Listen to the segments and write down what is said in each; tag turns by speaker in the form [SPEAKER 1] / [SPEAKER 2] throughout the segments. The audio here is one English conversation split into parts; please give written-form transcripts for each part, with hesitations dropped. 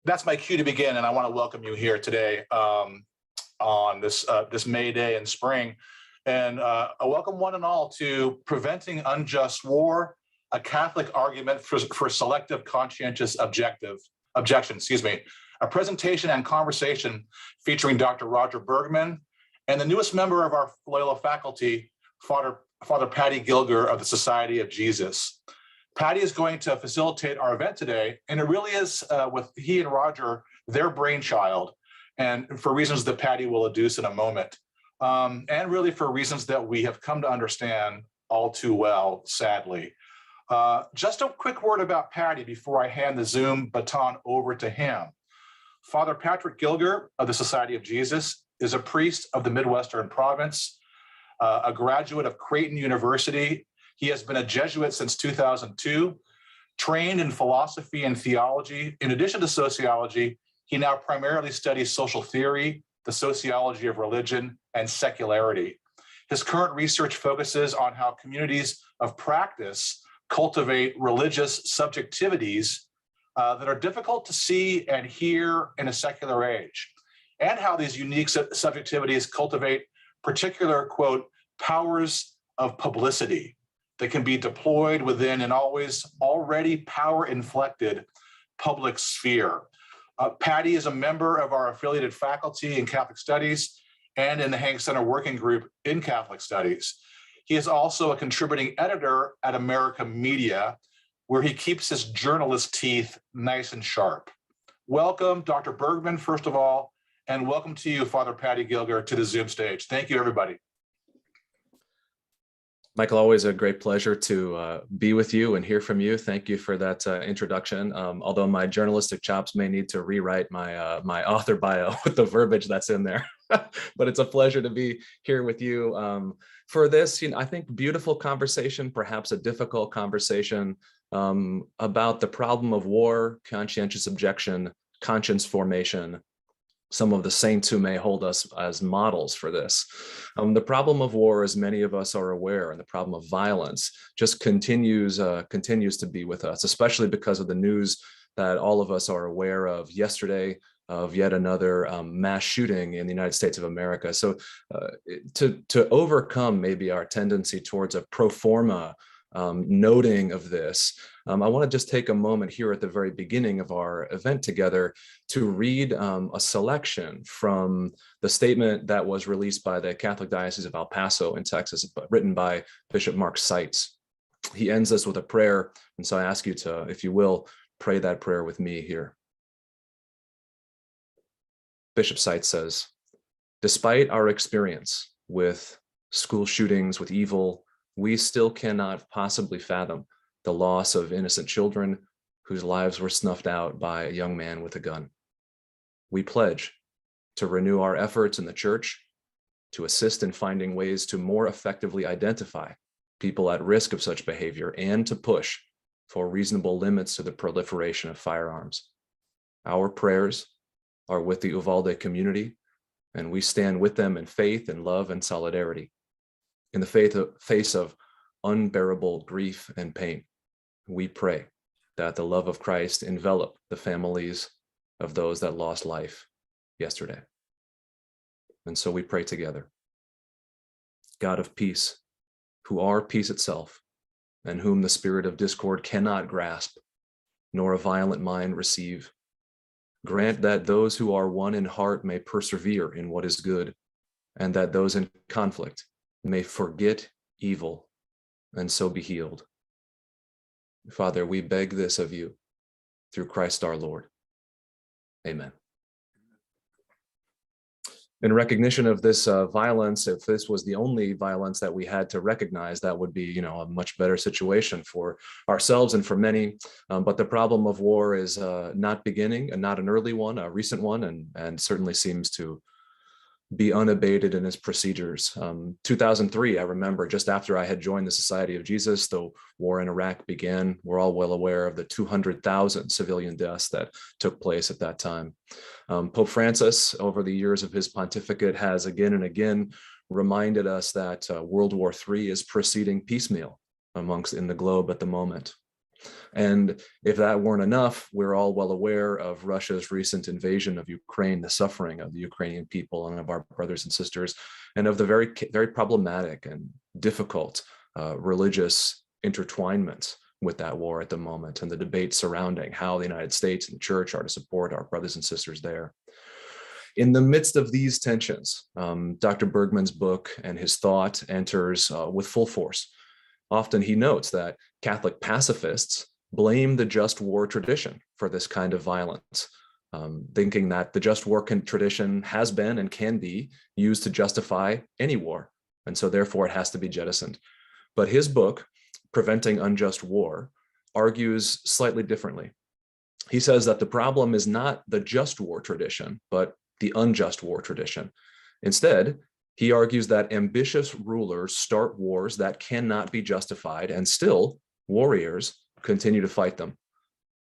[SPEAKER 1] That's my cue to begin, and I want to welcome you here today on this May Day in spring, and I welcome one and all to Preventing Unjust War, a Catholic argument for selective conscientious objection. A presentation and conversation featuring Dr. Roger Bergman and the newest member of our Loyola faculty, Father Paddy Gilger of the Society of Jesus. Paddy is going to facilitate our event today, and it really is, with he and Roger, their brainchild, and for reasons that Paddy will adduce in a moment, and really for reasons that we have come to understand all too well, sadly. Just a quick word about Paddy before I hand the Zoom baton over to him. Father Patrick Gilger of the Society of Jesus is a priest of the Midwestern province, a graduate of Creighton University. He has been a Jesuit since 2002, trained in philosophy and theology. In addition to sociology, he now primarily studies social theory, the sociology of religion, and secularity. His current research focuses on how communities of practice cultivate religious subjectivities that are difficult to see and hear in a secular age, and how these unique subjectivities cultivate particular, quote, powers of publicity that can be deployed within an already power-inflected public sphere. Paddy is a member of our affiliated faculty in Catholic Studies and in the Hank Center Working Group in Catholic Studies. He is also a contributing editor at America Media, where he keeps his journalist teeth nice and sharp. Welcome, Dr. Bergman, first of all, and welcome to you, Father Paddy Gilger, to the Zoom stage. Thank you, everybody.
[SPEAKER 2] Michael, always a great pleasure to be with you and hear from you. Thank you for that introduction. Although my journalistic chops may need to rewrite my my author bio with the verbiage that's in there, but it's a pleasure to be here with you for this. I think beautiful conversation, perhaps a difficult conversation about the problem of war, conscientious objection, conscience formation. Some of the saints who may hold us as models for this. The problem of war, as many of us are aware, and the problem of violence just continues to be with us, especially because of the news that all of us are aware of yesterday, of yet another mass shooting in the United States of America. So to overcome maybe our tendency towards a pro forma noting of this, I want to just take a moment here at the very beginning of our event together to read a selection from the statement that was released by the Catholic Diocese of El Paso in Texas, written by Bishop Mark Seitz. He ends this with a prayer, and so I ask you to, if you will, pray that prayer with me here. Bishop Seitz says, "Despite our experience with school shootings, with evil, we still cannot possibly fathom the loss of innocent children whose lives were snuffed out by a young man with a gun. We pledge to renew our efforts in the Church, to assist in finding ways to more effectively identify people at risk of such behavior, and to push for reasonable limits to the proliferation of firearms. Our prayers are with the Uvalde community, and we stand with them in faith and love and solidarity. In the face of unbearable grief and pain, we pray that the love of Christ envelop the families of those that lost life yesterday." And so we pray together. God of peace, who are peace itself, and whom the spirit of discord cannot grasp, nor a violent mind receive, grant that those who are one in heart may persevere in what is good, and that those in conflict may forget evil and so be healed. Father, we beg this of you through Christ our Lord. Amen. In recognition of this violence, if this was the only violence that we had to recognize, that would be, a much better situation for ourselves and for many. But the problem of war is not beginning, and not an early one, a recent one, and certainly seems to be unabated in its procedures. 2003, I remember, just after I had joined the Society of Jesus, the war in Iraq began. We're all well aware of the 200,000 civilian deaths that took place at that time. Pope Francis, over the years of his pontificate, has again and again reminded us that World War III is proceeding piecemeal in the globe at the moment. And if that weren't enough, we're all well aware of Russia's recent invasion of Ukraine, the suffering of the Ukrainian people and of our brothers and sisters, and of the very, very problematic and difficult religious intertwinement with that war at the moment, and the debate surrounding how the United States and the church are to support our brothers and sisters there. In the midst of these tensions, Dr. Bergman's book and his thought enters with full force. Often he notes that Catholic pacifists blame the just war tradition for this kind of violence, thinking that the just war tradition has been and can be used to justify any war, and so therefore it has to be jettisoned. But his book, Preventing Unjust War, argues slightly differently. He says that the problem is not the just war tradition, but the unjust war tradition. Instead, he argues that ambitious rulers start wars that cannot be justified, and still warriors continue to fight them.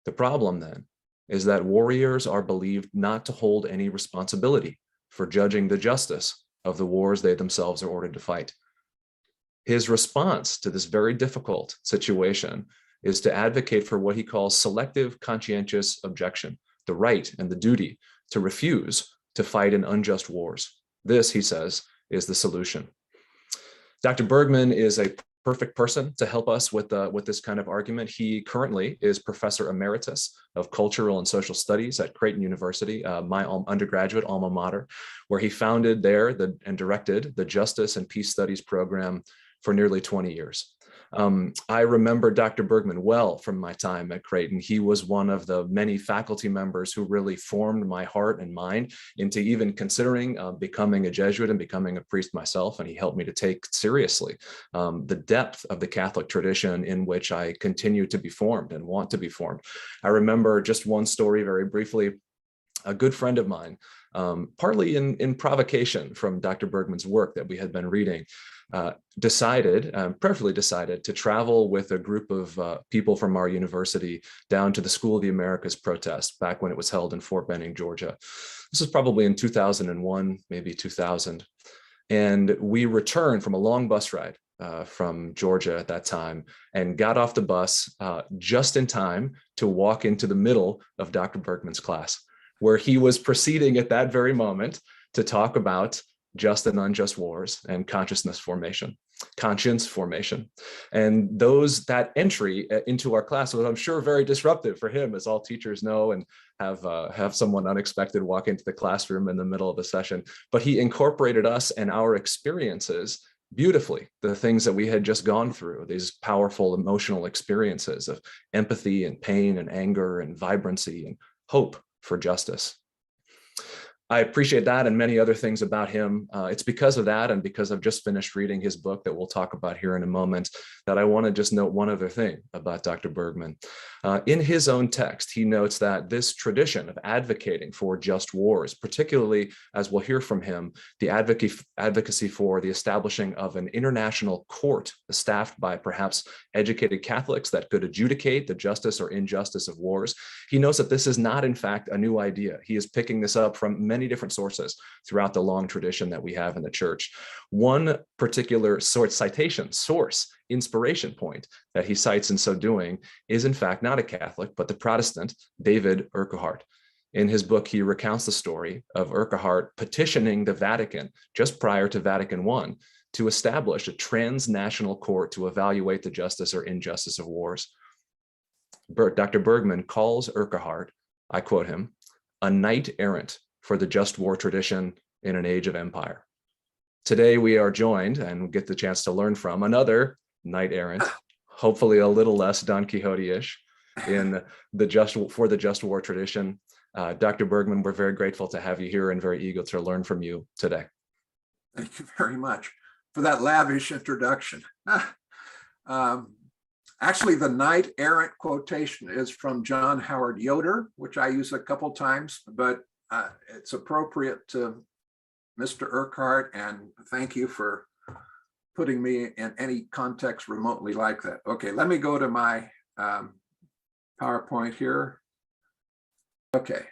[SPEAKER 2] The problem then is that warriors are believed not to hold any responsibility for judging the justice of the wars they themselves are ordered to fight. His response to this very difficult situation is to advocate for what he calls selective conscientious objection, the right and the duty to refuse to fight in unjust wars. This, he says, is the solution. Dr. Bergman is a perfect person to help us with this kind of argument. He currently is Professor Emeritus of Cultural and Social Studies at Creighton University, my undergraduate alma mater, where he founded there and directed the Justice and Peace Studies program for nearly 20 years. I remember Dr. Bergman well from my time at Creighton. He was one of the many faculty members who really formed my heart and mind into even considering becoming a Jesuit and becoming a priest myself. And he helped me to take seriously the depth of the Catholic tradition in which I continue to be formed and want to be formed. I remember just one story very briefly. A good friend of mine, partly in provocation from Dr. Bergman's work that we had been reading, prayerfully decided to travel with a group of people from our university down to the School of the Americas protest back when it was held in Fort Benning, Georgia. This was probably in 2001, maybe 2000. And we returned from a long bus ride from Georgia at that time and got off the bus just in time to walk into the middle of Dr. Bergman's class, where he was proceeding at that very moment to talk about just and unjust wars and conscience formation. And that entry into our class was, I'm sure, very disruptive for him, as all teachers know, and have someone unexpected walk into the classroom in the middle of the session. But he incorporated us and our experiences beautifully, the things that we had just gone through, these powerful emotional experiences of empathy and pain and anger and vibrancy and hope for justice. I appreciate that and many other things about him. It's because of that, and because I've just finished reading his book that we'll talk about here in a moment, that I want to just note one other thing about Dr. Bergman. In his own text, he notes that this tradition of advocating for just wars, particularly, as we'll hear from him, the advocacy for the establishing of an international court staffed by perhaps educated Catholics that could adjudicate the justice or injustice of wars. He knows that this is not, in fact, a new idea. He is picking this up from many different sources throughout the long tradition that we have in the church. One particular inspiration point that he cites in so doing is, in fact, not a Catholic, but the Protestant David Urquhart. In his book, he recounts the story of Urquhart petitioning the Vatican just prior to Vatican I to establish a transnational court to evaluate the justice or injustice of wars. Dr. Bergman calls Urquhart, I quote him, a knight errant for the just war tradition in an age of empire. Today we are joined and get the chance to learn from another knight errant, hopefully a little less Don Quixote-ish for the just war tradition. Dr. Bergman, we're very grateful to have you here and very eager to learn from you today.
[SPEAKER 3] Thank you very much for that lavish introduction. Actually, the knight errant quotation is from John Howard Yoder, which I use a couple times, but it's appropriate to Mr. Urquhart, and thank you for putting me in any context remotely like that. Okay, let me go to my PowerPoint here. Okay,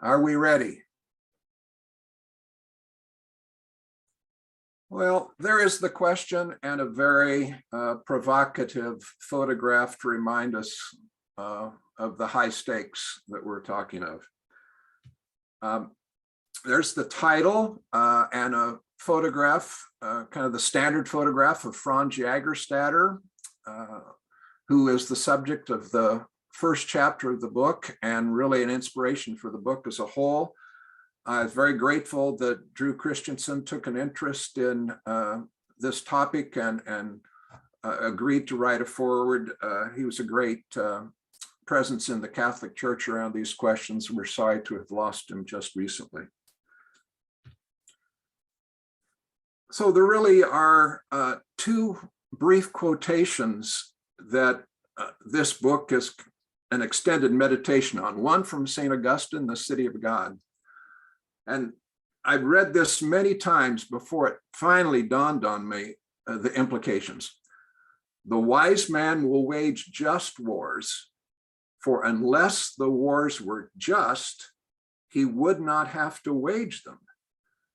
[SPEAKER 3] are we ready? Well, there is the question and a very provocative photograph to remind us of the high stakes that we're talking of. There's the title and a photograph, kind of the standard photograph of Franz Jaggerstadter, who is the subject of the first chapter of the book and really an inspiration for the book as a whole. I was very grateful that Drew Christensen took an interest in this topic and agreed to write a foreword. He was a great presence in the Catholic Church around these questions. We're sorry to have lost him just recently. So there really are two brief quotations that this book is an extended meditation on. One from St. Augustine, The City of God. And I've read this many times before it finally dawned on me, the implications. The wise man will wage just wars, for unless the wars were just, he would not have to wage them.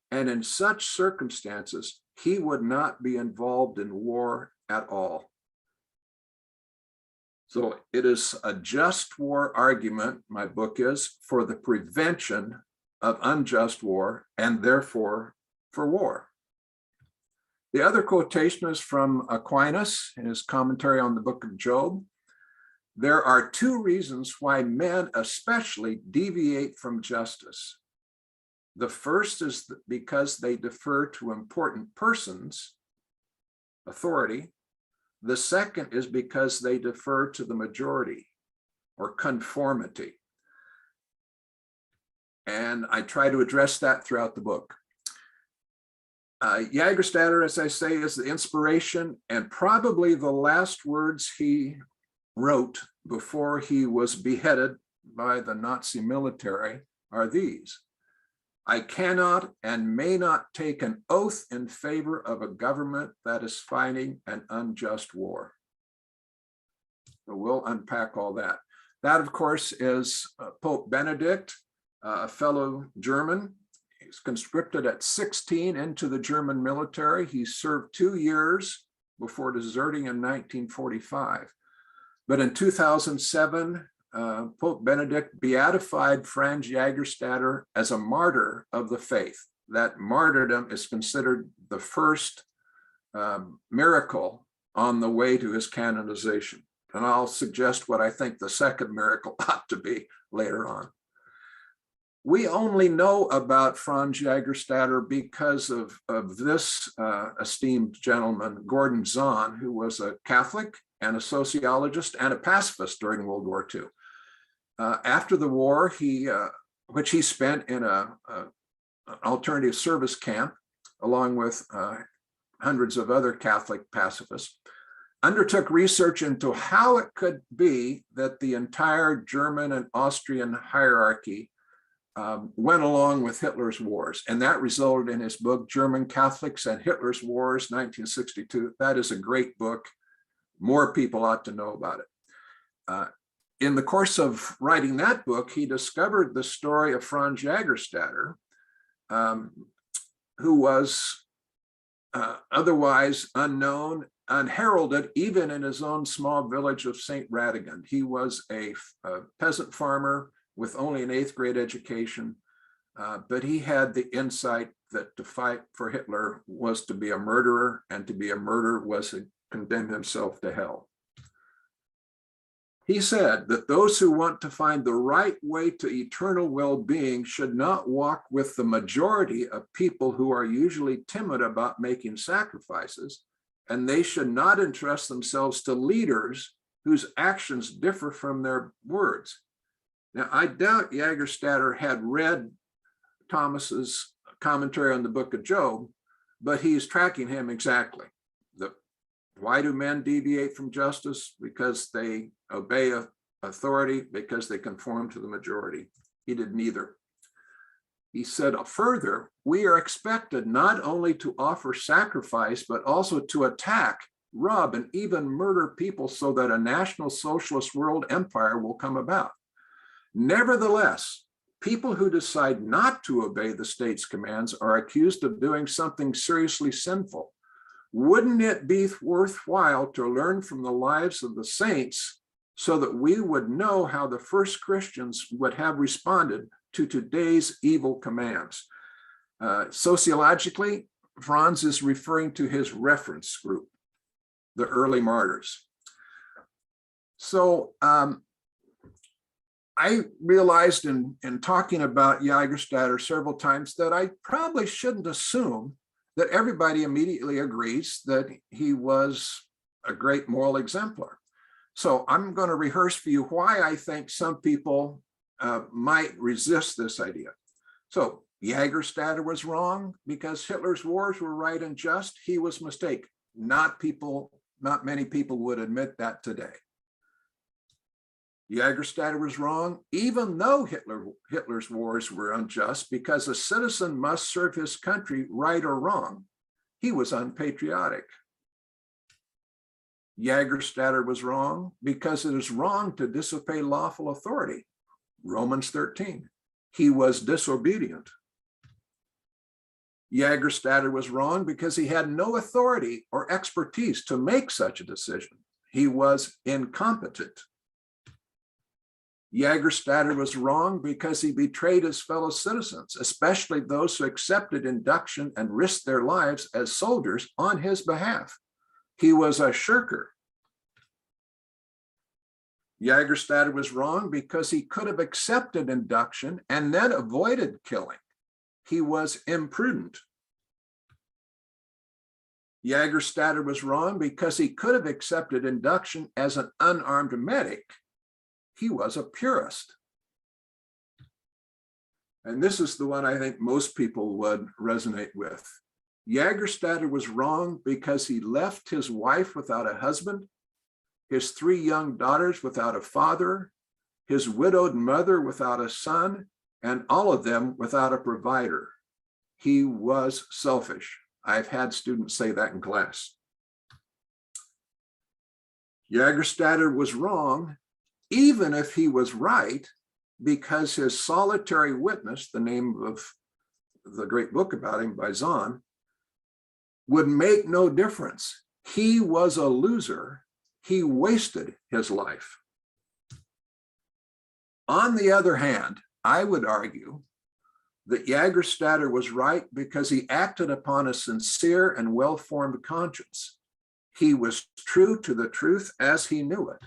[SPEAKER 3] And in such circumstances, he would not be involved in war at all. So it is a just war argument, my book is, for the prevention of unjust war and therefore for war. The other quotation is from Aquinas in his commentary on the book of Job. There are two reasons why men especially deviate from justice. The first is because they defer to important persons, authority. The second is because they defer to the majority or conformity. And I try to address that throughout the book. Jaggerstadter, as I say, is the inspiration and probably the last words he wrote before he was beheaded by the Nazi military are these: I cannot and may not take an oath in favor of a government that is fighting an unjust war. So we'll unpack all that. That, of course, is Pope Benedict, a fellow German. He's conscripted at 16 into the German military. He served 2 years before deserting in 1945. But in 2007, Pope Benedict beatified Franz Jaggerstadter as a martyr of the faith. That martyrdom is considered the first miracle on the way to his canonization. And I'll suggest what I think the second miracle ought to be later on. We only know about Franz Jaggerstadter because of this esteemed gentleman, Gordon Zahn, who was a Catholic and a sociologist and a pacifist during World War II. After the war, which he spent in an alternative service camp, along with hundreds of other Catholic pacifists, undertook research into how it could be that the entire German and Austrian hierarchy went along with Hitler's wars. And that resulted in his book, German Catholics and Hitler's Wars, 1962. That is a great book. More people ought to know about it. In the course of writing that book, he discovered the story of Franz Jaggerstadter, who was otherwise unknown, unheralded, even in his own small village of St. Radegund. He was a peasant farmer with only an 8th grade education, but he had the insight that to fight for Hitler was to be a murderer, and to be a murderer was to condemn himself to hell. He said that those who want to find the right way to eternal well-being should not walk with the majority of people who are usually timid about making sacrifices, and they should not entrust themselves to leaders whose actions differ from their words. Now, I doubt Jaggerstadter had read Thomas's commentary on the book of Job, but he's tracking him exactly. Why do men deviate from justice? Because they obey authority, because they conform to the majority. He did neither. He said further, we are expected not only to offer sacrifice, but also to attack, rob, and even murder people so that a national socialist world empire will come about. Nevertheless, people who decide not to obey the state's commands are accused of doing something seriously sinful. Wouldn't it be worthwhile to learn from the lives of the saints so that we would know how the first Christians would have responded to today's evil commands? Sociologically, Franz is referring to his reference group, the early martyrs. So I realized in talking about Jaggerstadter several times that I probably shouldn't assume that everybody immediately agrees that he was a great moral exemplar. So I'm going to rehearse for you why I think some people might resist this idea. So Jaggerstadter was wrong because Hitler's wars were right and just. He was mistaken. Not many people would admit that today. Jaggerstadter was wrong, even though Hitler's wars were unjust, because a citizen must serve his country, right or wrong. He was unpatriotic. Jaggerstadter was wrong because it is wrong to disobey lawful authority. Romans 13. He was disobedient. Jaggerstadter was wrong because he had no authority or expertise to make such a decision. He was incompetent. Jaggerstadter was wrong because he betrayed his fellow citizens, especially those who accepted induction and risked their lives as soldiers on his behalf. He was a shirker. Jaggerstadter was wrong because he could have accepted induction and then avoided killing. He was imprudent. Jaggerstadter was wrong because he could have accepted induction as an unarmed medic. He was a purist. And this is the one I think most people would resonate with. Jaggerstadter was wrong because he left his wife without a husband, his 3 young daughters without a father, his widowed mother without a son, and all of them without a provider. He was selfish. I've had students say that in class. Jaggerstadter was wrong, even if he was right, because his solitary witness, the name of the great book about him by Zahn, would make no difference. He was a loser. He wasted his life. On the other hand, I would argue that Jaggerstadter was right because he acted upon a sincere and well-formed conscience. He was true to the truth as he knew it.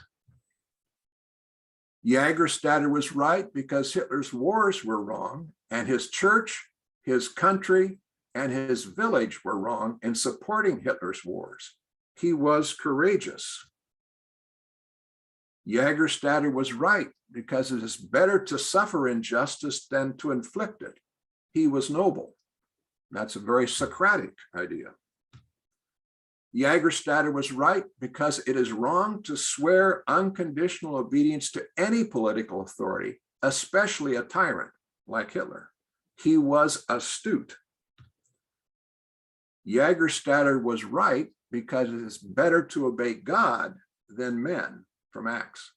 [SPEAKER 3] Jaggerstadter was right because Hitler's wars were wrong, and his church, his country, and his village were wrong in supporting Hitler's wars. He was courageous. Jaggerstadter was right because it is better to suffer injustice than to inflict it. He was noble. That's a very Socratic idea. Jaggerstadter was right because it is wrong to swear unconditional obedience to any political authority, especially a tyrant like Hitler. He was astute. Jaggerstadter was right because it is better to obey God than men, from Acts.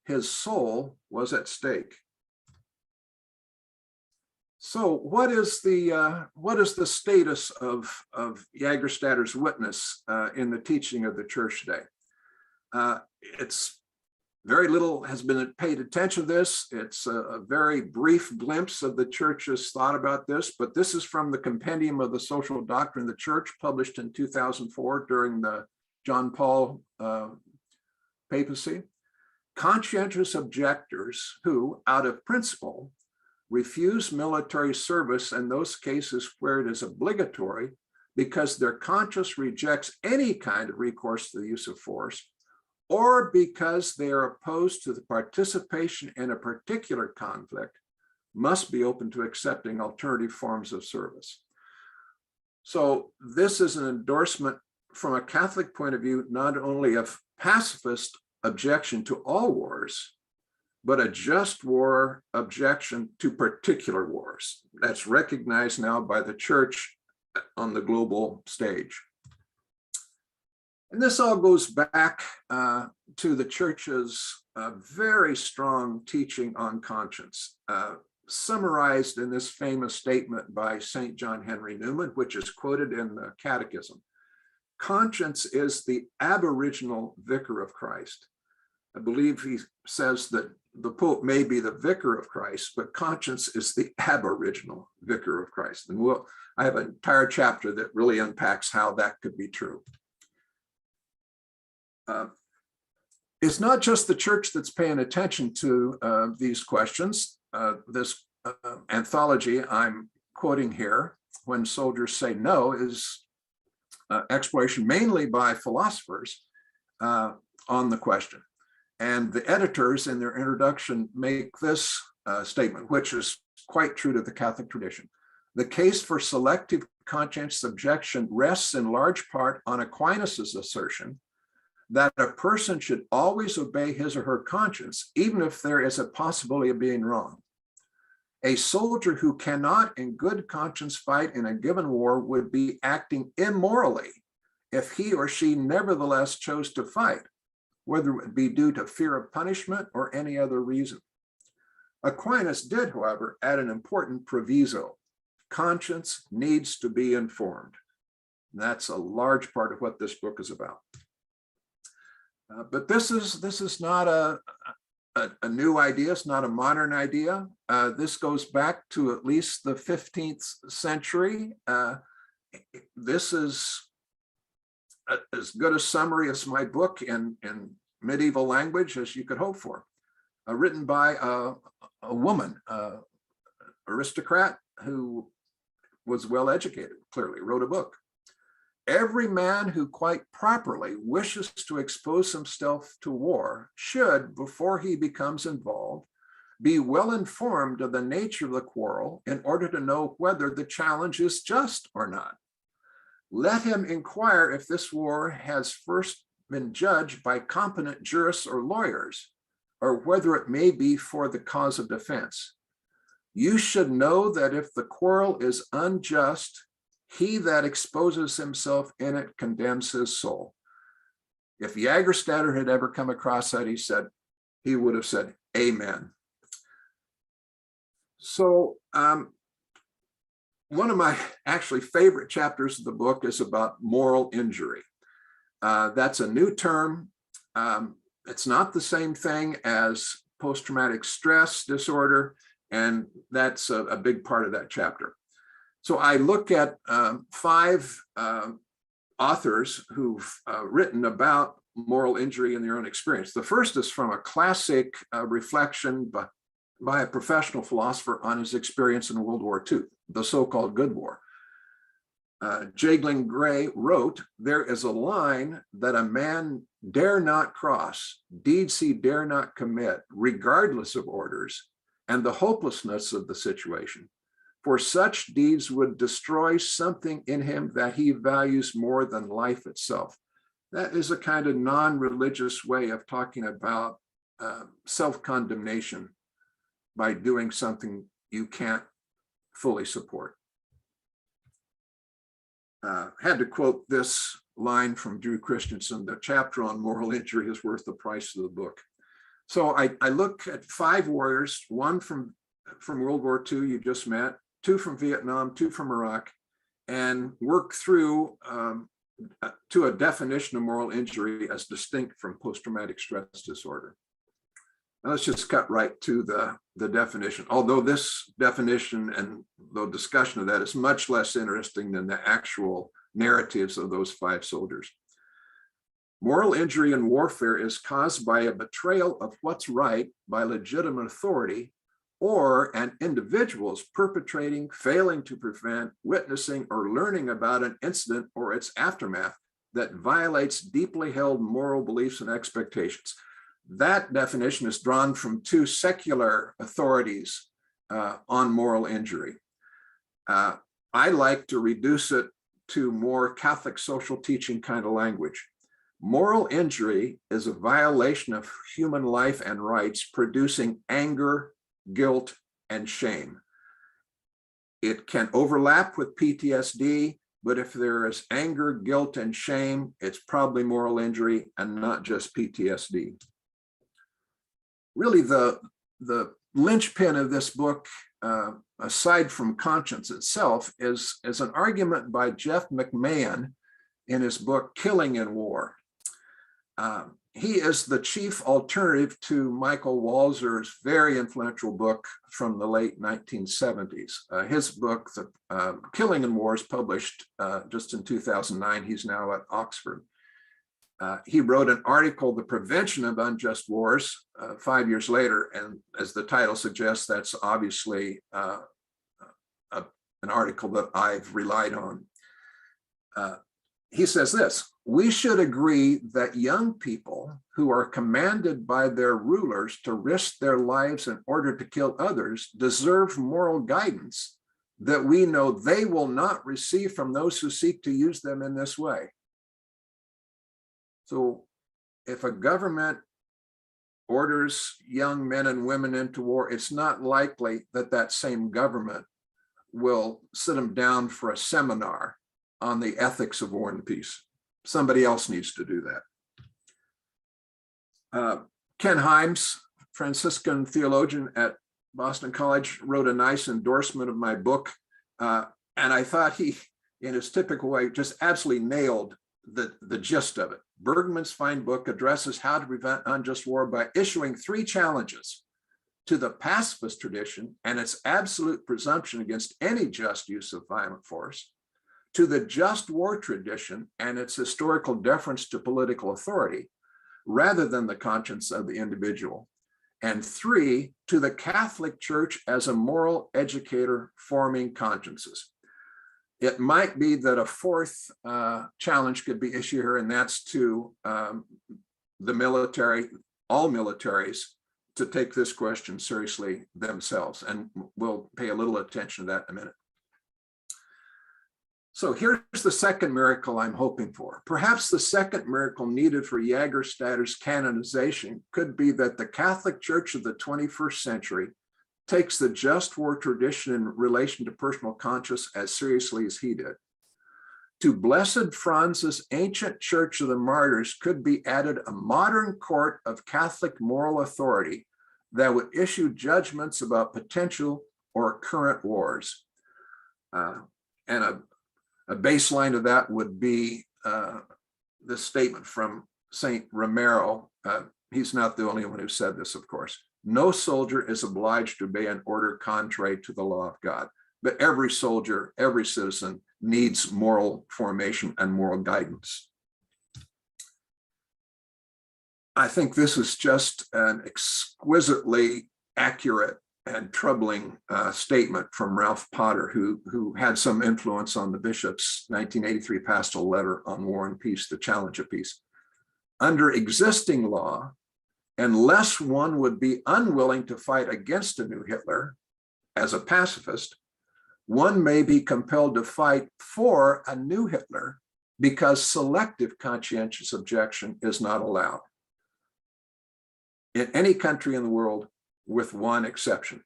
[SPEAKER 3] His soul was at stake. So what is the status of Jaggerstatter's witness in the teaching of the church today? It's very little has been paid attention to this. It's a very brief glimpse of the church's thought about this, but this is from the Compendium of the Social Doctrine of the Church, published in 2004 during the John Paul papacy. Conscientious objectors who, out of principle, refuse military service in those cases where it is obligatory because their conscience rejects any kind of recourse to the use of force, or because they are opposed to the participation in a particular conflict, must be open to accepting alternative forms of service. So this is an endorsement from a Catholic point of view, not only of pacifist objection to all wars, but a just war objection to particular wars. That's recognized now by the church on the global stage. And this all goes back to the church's very strong teaching on conscience. summarized in this famous statement by St. John Henry Newman, which is quoted in the Catechism. Conscience is the aboriginal vicar of Christ. I believe he says that the Pope may be the vicar of Christ, but conscience is the aboriginal vicar of Christ. And I have an entire chapter that really unpacks how that could be true. It's not just the church that's paying attention to these questions. This anthology I'm quoting here, When Soldiers Say No, is exploration mainly by philosophers on the question. And the editors in their introduction make this statement, which is quite true to the Catholic tradition. The case for selective conscientious objection rests in large part on Aquinas's assertion that a person should always obey his or her conscience, even if there is a possibility of being wrong. A soldier who cannot in good conscience fight in a given war would be acting immorally if he or she nevertheless chose to fight, whether it be due to fear of punishment or any other reason. Aquinas did, however, add an important proviso. Conscience needs to be informed. And that's a large part of what this book is about. But this is not a new idea. It's not a modern idea. This goes back to at least the 15th century. This is as good a summary as my book in medieval language as you could hope for. Written by a woman, aristocrat who was well educated, clearly wrote a book. Every man who quite properly wishes to expose himself to war should, before he becomes involved, be well informed of the nature of the quarrel in order to know whether the challenge is just or not. Let him inquire if this war has first been judged by competent jurists or lawyers, or whether it may be for the cause of defense. You should know that if the quarrel is unjust, he that exposes himself in it condemns his soul. If Jaggerstadter had ever come across that, he would have said, amen. So one of my actually favorite chapters of the book is about moral injury. That's a new term. It's not the same thing as post-traumatic stress disorder, and that's a big part of that chapter. So I look at 5 authors who've written about moral injury in their own experience. The first is from a classic reflection by a professional philosopher on his experience in World War II, the so-called Good War. Jagling Gray wrote, "There is a line that a man dare not cross, deeds he dare not commit, regardless of orders, and the hopelessness of the situation. For such deeds would destroy something in him that he values more than life itself." That is a kind of non-religious way of talking about self-condemnation by doing something you can't fully support. Had to quote this line from Drew Christensen: "The chapter on moral injury is worth the price of the book." So I look at 5 warriors, one from World War II you just met, 2 from Vietnam, 2 from Iraq, and work through to a definition of moral injury as distinct from post-traumatic stress disorder. Now let's just cut right to the definition, although this definition and the discussion of that is much less interesting than the actual narratives of those 5 soldiers. Moral injury in warfare is caused by a betrayal of what's right by legitimate authority, or an individual's perpetrating, failing to prevent, witnessing, or learning about an incident or its aftermath that violates deeply held moral beliefs and expectations. That definition is drawn from 2 secular authorities on moral injury. I like to reduce it to more Catholic social teaching kind of language. Moral injury is a violation of human life and rights, producing anger, guilt, and shame. It can overlap with PTSD, but if there is anger, guilt, and shame, it's probably moral injury and not just PTSD. Really, the linchpin of this book aside from conscience itself, is an argument by Jeff McMahon in his book, Killing in War. He is the chief alternative to Michael Walzer's very influential book from the late 1970s. His book, Killing in War, is published just in 2009. He's now at Oxford. He wrote an article, The Prevention of Unjust Wars, 5 years later, and as the title suggests, that's obviously an article that I've relied on. He says this: we should agree that young people who are commanded by their rulers to risk their lives in order to kill others deserve moral guidance that we know they will not receive from those who seek to use them in this way. So if a government orders young men and women into war, it's not likely that that same government will sit them down for a seminar on the ethics of war and peace. Somebody else needs to do that. Ken Himes, Franciscan theologian at Boston College, wrote a nice endorsement of my book. And I thought he, in his typical way, just absolutely nailed the gist of it. Bergman's fine book addresses how to prevent unjust war by issuing 3 challenges to the pacifist tradition and its absolute presumption against any just use of violent force, to the just war tradition and its historical deference to political authority, rather than the conscience of the individual, and 3, to the Catholic Church as a moral educator forming consciences. It might be that a 4th challenge could be issued here, and that's to the military, all militaries, to take this question seriously themselves. And we'll pay a little attention to that in a minute. So here's the second miracle I'm hoping for. Perhaps the second miracle needed for Jaggerstadter's canonization could be that the Catholic Church of the 21st century takes the just war tradition in relation to personal conscience as seriously as he did. To Blessed Franz's ancient Church of the Martyrs could be added a modern court of Catholic moral authority that would issue judgments about potential or current wars. And a baseline of that would be this statement from Saint Romero. He's not the only one who said this, of course. No soldier is obliged to obey an order contrary to the law of God, but every soldier, every citizen needs moral formation and moral guidance. I think this is just an exquisitely accurate and troubling statement from Ralph Potter, who had some influence on the bishop's 1983 pastoral letter on war and peace, the challenge of peace. Under existing law, unless one would be unwilling to fight against a new Hitler as a pacifist, one may be compelled to fight for a new Hitler because selective conscientious objection is not allowed in any country in the world, with one exception.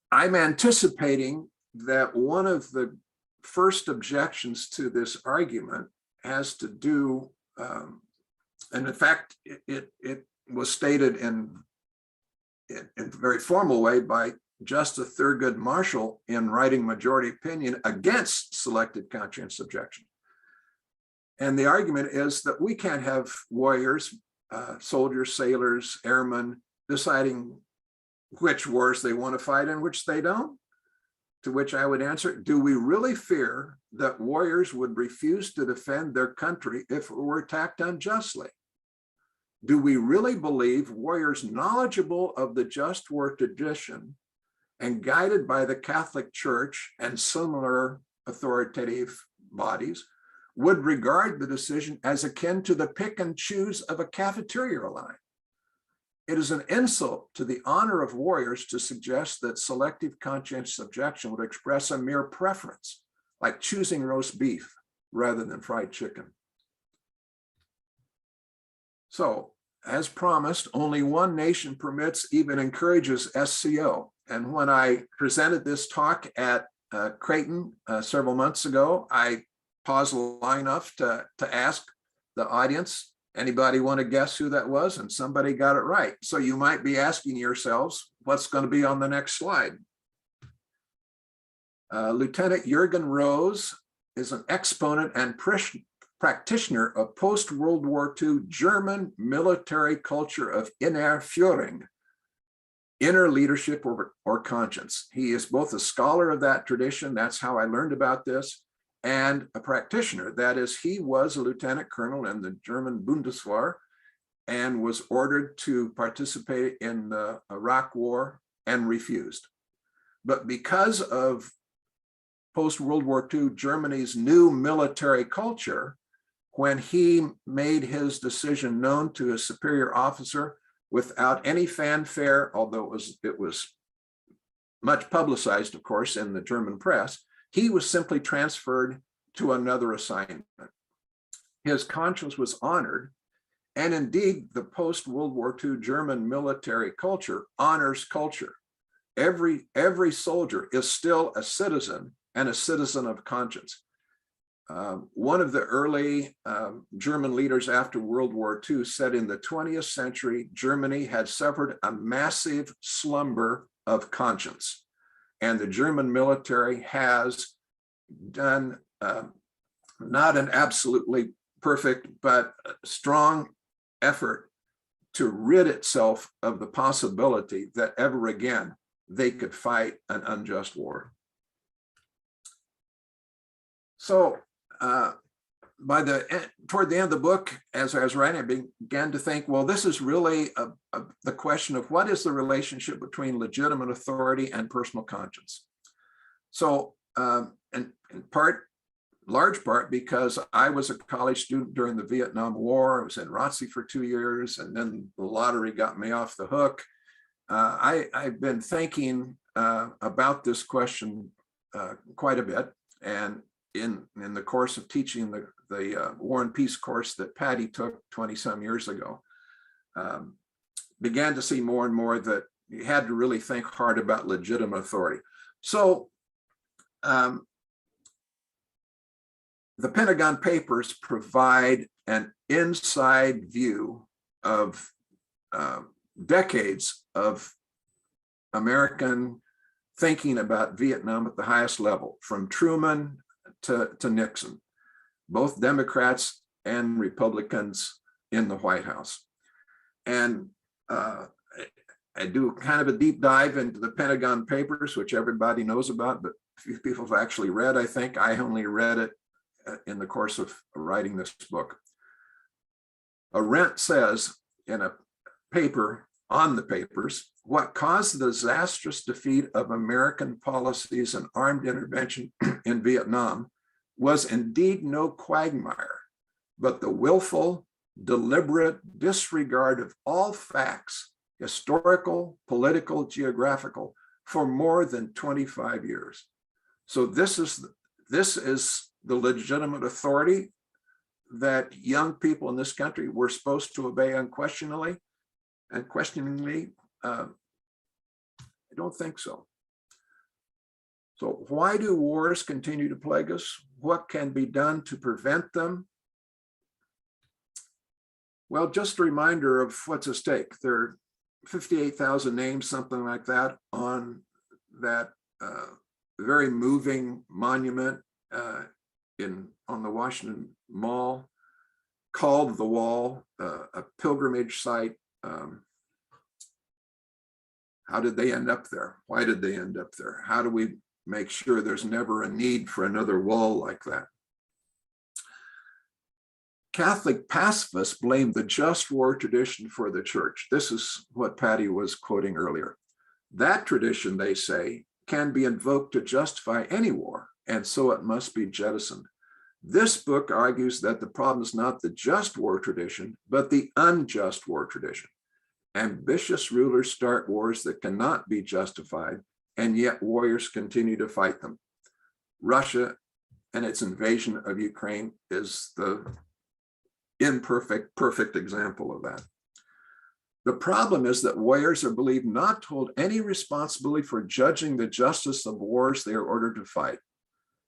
[SPEAKER 3] I'm anticipating that one of the first objections to this argument has to do, and in fact, it was stated in a very formal way by Justice Thurgood Marshall in writing majority opinion against selective conscientious objection. And the argument is that we can't have warriors, soldiers, sailors, airmen deciding which wars they want to fight and which they don't. To which I would answer, do we really fear that warriors would refuse to defend their country if it were attacked unjustly? Do we really believe warriors knowledgeable of the just war tradition and guided by the Catholic Church and similar authoritative bodies would regard the decision as akin to the pick and choose of a cafeteria line? It is an insult to the honor of warriors to suggest that selective conscientious objection would express a mere preference, like choosing roast beef rather than fried chicken. So, as promised, only one nation permits, even encourages SCO. And when I presented this talk at Creighton several months ago, I paused long enough to ask the audience Anybody want to guess who that was? And somebody got it right. So you might be asking yourselves, what's going to be on the next slide? Lieutenant Jürgen Rose is an exponent and practitioner of post-World War II German military culture of inner Führung, inner leadership or conscience. He is both a scholar of that tradition, that's how I learned about this, and a practitioner. That is, he was a lieutenant colonel in the German Bundeswehr and was ordered to participate in the Iraq War and refused. But because of post-World War II Germany's new military culture, when he made his decision known to a superior officer without any fanfare, although it was much publicized, of course, in the German press, he was simply transferred to another assignment. His conscience was honored, and indeed, the post-World War II German military culture honors culture. Every soldier is still a citizen and a citizen of conscience. One of the early German leaders after World War II said in the 20th century, Germany had suffered a massive slumber of conscience. And the German military has done not an absolutely perfect, but strong effort to rid itself of the possibility that ever again they could fight an unjust war. So toward the end of the book, as I was writing, I began to think, well, this is really the question of what is the relationship between legitimate authority and personal conscience. So in large part because I was a college student during the Vietnam War. I was in ROTC for 2 years, and then the lottery got me off the hook. I've been thinking about this question quite a bit, and in the course of teaching the War and Peace course that Paddy took 20-some years ago, began to see more and more that you had to really think hard about legitimate authority. So the Pentagon Papers provide an inside view of decades of American thinking about Vietnam at the highest level, from Truman to Nixon, both Democrats and Republicans in the White House. And I do kind of a deep dive into the Pentagon Papers, which everybody knows about, but few people have actually read. I think I only read it in the course of writing this book. Arendt says in a paper on the papers, what caused the disastrous defeat of American policies and armed intervention in Vietnam was indeed no quagmire, but the willful, deliberate disregard of all facts, historical, political, geographical, for more than 25 years. So this is the legitimate authority that young people in this country were supposed to obey unquestioningly. I don't think so. So why do wars continue to plague us? What can be done to prevent them? Well, just a reminder of what's at stake. There are 58,000 names, something like that, on that very moving monument on the Washington Mall, called the Wall, a pilgrimage site. How did they end up there? Why did they end up there? How do we make sure there's never a need for another wall like that? Catholic pacifists blame the just war tradition for the church. This is what Paddy was quoting earlier. That tradition, they say, can be invoked to justify any war, and so it must be jettisoned. This book argues that the problem is not the just war tradition, but the unjust war tradition. Ambitious rulers start wars that cannot be justified, and yet warriors continue to fight them. Russia and its invasion of Ukraine is the perfect example of that. The problem is that warriors are believed not to hold any responsibility for judging the justice of wars they are ordered to fight.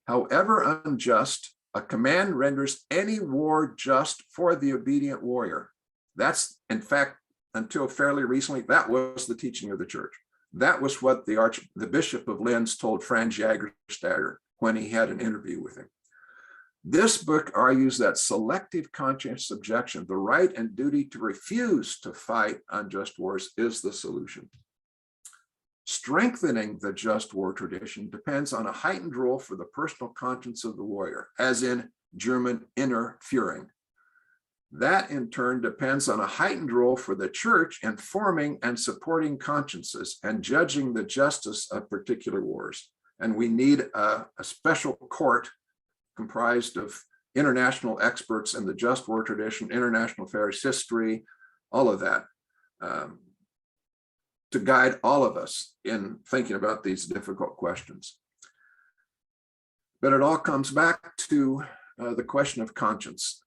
[SPEAKER 3] However unjust A command renders any war just for the obedient warrior. That's, in fact, until fairly recently, that was the teaching of the church. That was what the Bishop of Linz told Franz Jaggerstadter when he had an interview with him. This book argues that selective conscientious objection, the right and duty to refuse to fight unjust wars, is the solution. Strengthening the just war tradition depends on a heightened role for the personal conscience of the warrior, as in German inner Führung. That in turn depends on a heightened role for the church in forming and supporting consciences and judging the justice of particular wars. And we need a special court comprised of international experts in the just war tradition, international affairs history, all of that, to guide all of us in thinking about these difficult questions. But it all comes back to the question of conscience.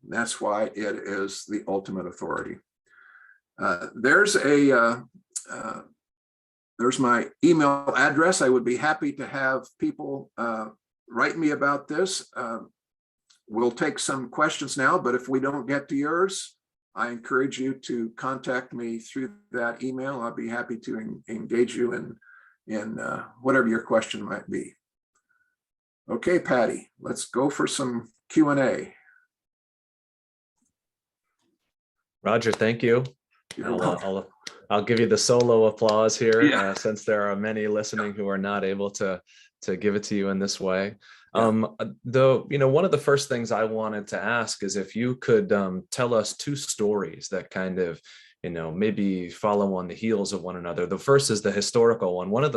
[SPEAKER 3] That's why it is the ultimate authority. There's my email address. I would be happy to have people write me about this. We'll take some questions now, but if we don't get to yours, I encourage you to contact me through that email. I'll be happy to engage you in whatever your question might be. Okay, Patty, let's go for some Q&A.
[SPEAKER 2] Roger, thank you.
[SPEAKER 3] You're welcome.
[SPEAKER 2] I'll give you the solo applause here,
[SPEAKER 3] Yeah.
[SPEAKER 2] since there are many listening who are not able to give it to you in this way.
[SPEAKER 3] Yeah.
[SPEAKER 2] Though, one of the first things I wanted to ask is if you could tell us two stories that kind of, maybe follow on the heels of one another. The first is the historical one. One of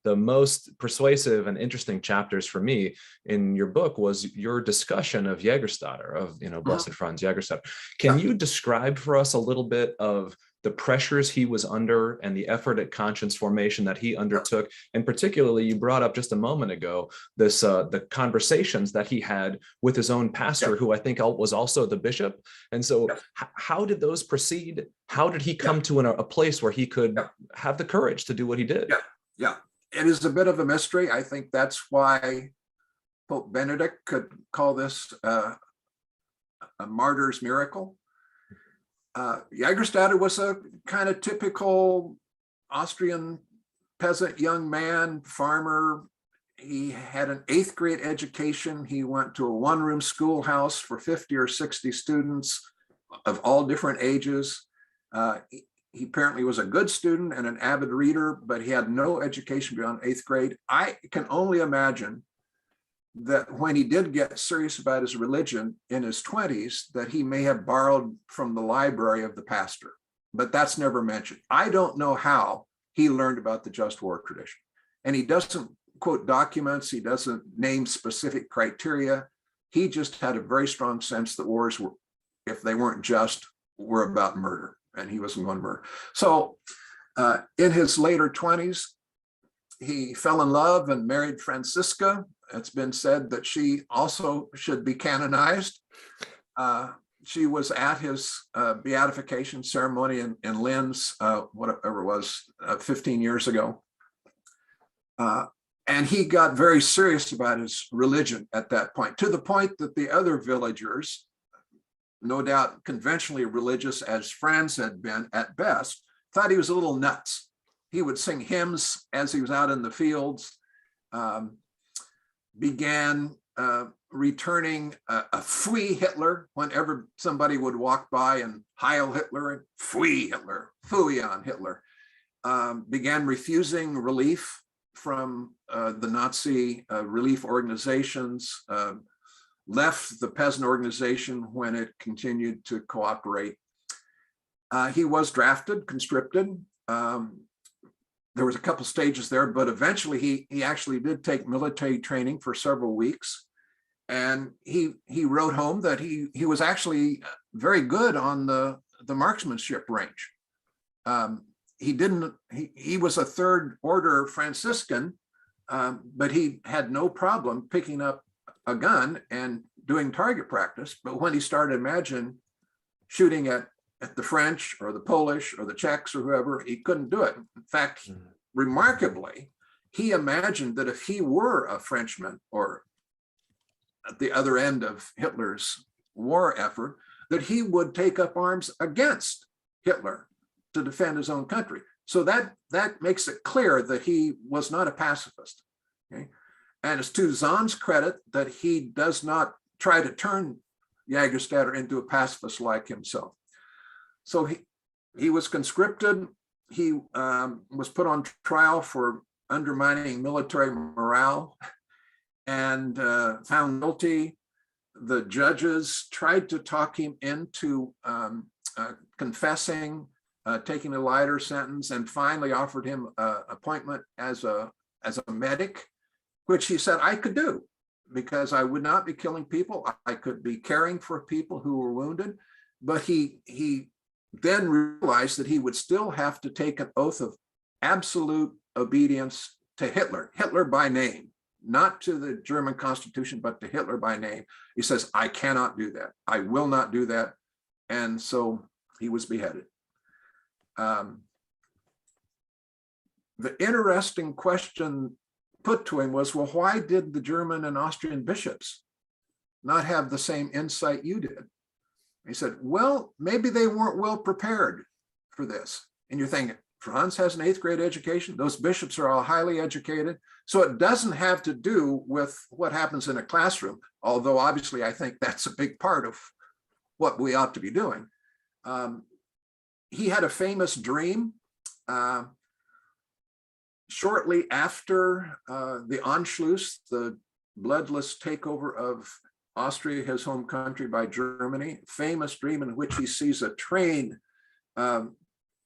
[SPEAKER 2] the most persuasive and interesting chapters for me in your book was your discussion of Jaggerstadter, of, Blessed Franz Jaggerstadter. Can you describe for us a little bit of the pressures he was under and the effort at conscience formation that he undertook? And particularly, you brought up just a moment ago, this the conversations that he had with his own pastor, who I think was also the bishop. And so how did those proceed? How did he come to a place where he could have the courage to do what he did?
[SPEAKER 3] Yeah, it is a bit of a mystery. I think that's why Pope Benedict could call this a martyr's miracle. Jaggerstadter was a kind of typical Austrian peasant young man, farmer. He had an 8th grade education. He went to a one-room schoolhouse for 50 or 60 students of all different ages. He apparently was a good student and an avid reader, but he had no education beyond 8th grade. I can only imagine that when he did get serious about his religion in his 20s, that he may have borrowed from the library of the pastor, but that's never mentioned. I don't know how he learned about the just war tradition. And he doesn't quote documents, he doesn't name specific criteria. He just had a very strong sense that wars were, if they weren't just, were about murder, and he wasn't going to murder. So in his later 20s, he fell in love and married Francisca. It's been said that she also should be canonized. She was at his beatification ceremony in Linz, whatever it was, 15 years ago. And he got very serious about his religion at that point, to the point that the other villagers, no doubt conventionally religious as Franz had been at best, thought he was a little nuts. He would sing hymns as he was out in the fields, began returning a "Fui Hitler" whenever somebody would walk by, and Heil Hitler and "Fui Hitler," "Fui on Hitler." Began refusing relief from the Nazi relief organizations, left the peasant organization when it continued to cooperate. He was drafted, conscripted. There was a couple stages there, but eventually he actually did take military training for several weeks. And he wrote home that he was actually very good on the marksmanship range. He was a third order Franciscan, but he had no problem picking up a gun and doing target practice. But when he started shooting at the French or the Polish or the Czechs or whoever, he couldn't do it. In fact, remarkably, he imagined that if he were a Frenchman or at the other end of Hitler's war effort, that he would take up arms against Hitler to defend his own country. So that makes it clear that he was not a pacifist. Okay? And it's to Zahn's credit that he does not try to turn Jaggerstadter into a pacifist like himself. So he was conscripted. He was put on trial for undermining military morale and found guilty. The judges tried to talk him into confessing, taking a lighter sentence, and finally offered him an appointment as a medic, which he said I could do because I would not be killing people. I could be caring for people who were wounded. But he then realized that he would still have to take an oath of absolute obedience to Hitler by name, not to the German Constitution, but to Hitler by name. He says, I cannot do that. I will not do that. And so he was beheaded. The interesting question put to him was, well, why did the German and Austrian bishops not have the same insight you did? He said, well, maybe they weren't well prepared for this. And you're thinking, Franz has an 8th grade education. Those bishops are all highly educated. So it doesn't have to do with what happens in a classroom, although obviously I think that's a big part of what we ought to be doing. He had a famous dream shortly after the Anschluss, the bloodless takeover of Austria, his home country, by Germany. Famous dream in which he sees a train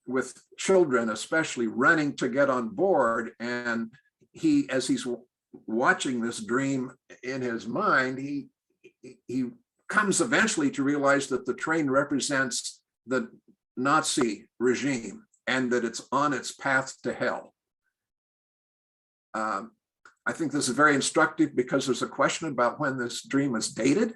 [SPEAKER 3] with children especially running to get on board. And he, as he's watching this dream in his mind, he comes eventually to realize that the train represents the Nazi regime and that it's on its path to hell. I think this is very instructive because there's a question about when this dream is dated.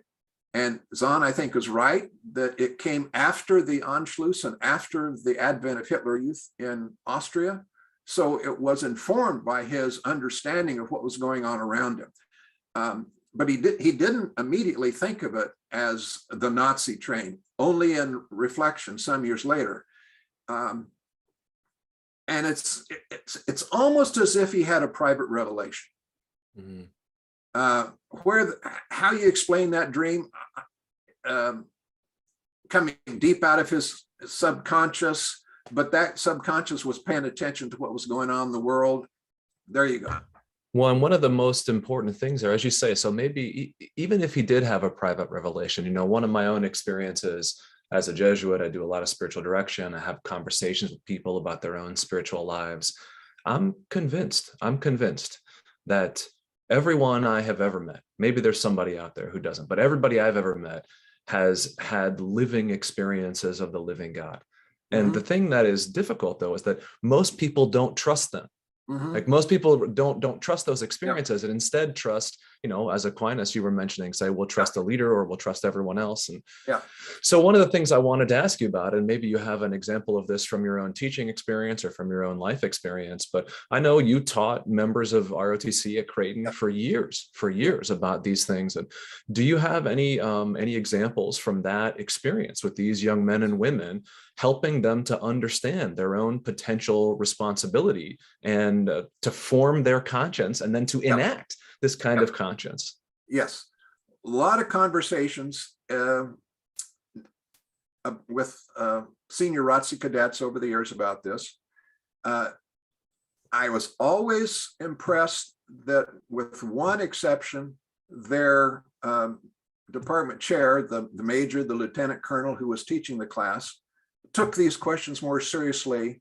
[SPEAKER 3] And Zahn, I think, is right that it came after the Anschluss and after the advent of Hitler Youth in Austria. So it was informed by his understanding of what was going on around him. But he didn't immediately think of it as the Nazi train, only in reflection some years later. And it's almost as if he had a private revelation. Mm-hmm. How you explain that dream coming deep out of his subconscious, but that subconscious was paying attention to what was going on in the world. There you go.
[SPEAKER 2] Well, and one of the most important things there, as you say, so maybe even if he did have a private revelation, you know, one of my own experiences as a Jesuit, I do a lot of spiritual direction. I have conversations with people about their own spiritual lives. I'm convinced that everyone I have ever met, maybe there's somebody out there who doesn't, but everybody I've ever met has had living experiences of the living God. And mm-hmm. The thing that is difficult, though, is that most people don't trust them. Mm-hmm. Like most people don't trust those experiences, and instead trust, you know, as Aquinas you were mentioning, say, we'll trust the leader or we'll trust everyone else. And so one of the things I wanted to ask you about, and maybe you have an example of this from your own teaching experience or from your own life experience, but I know you taught members of ROTC at Creighton for years about these things. And do you have any examples from that experience with these young men and women, helping them to understand their own potential responsibility and to form their conscience and then to enact this kind of conscience? Yes,
[SPEAKER 3] a lot of conversations with senior ROTC cadets over the years about this. I was always impressed that, with one exception, their department chair, the major, the lieutenant colonel who was teaching the class, took these questions more seriously,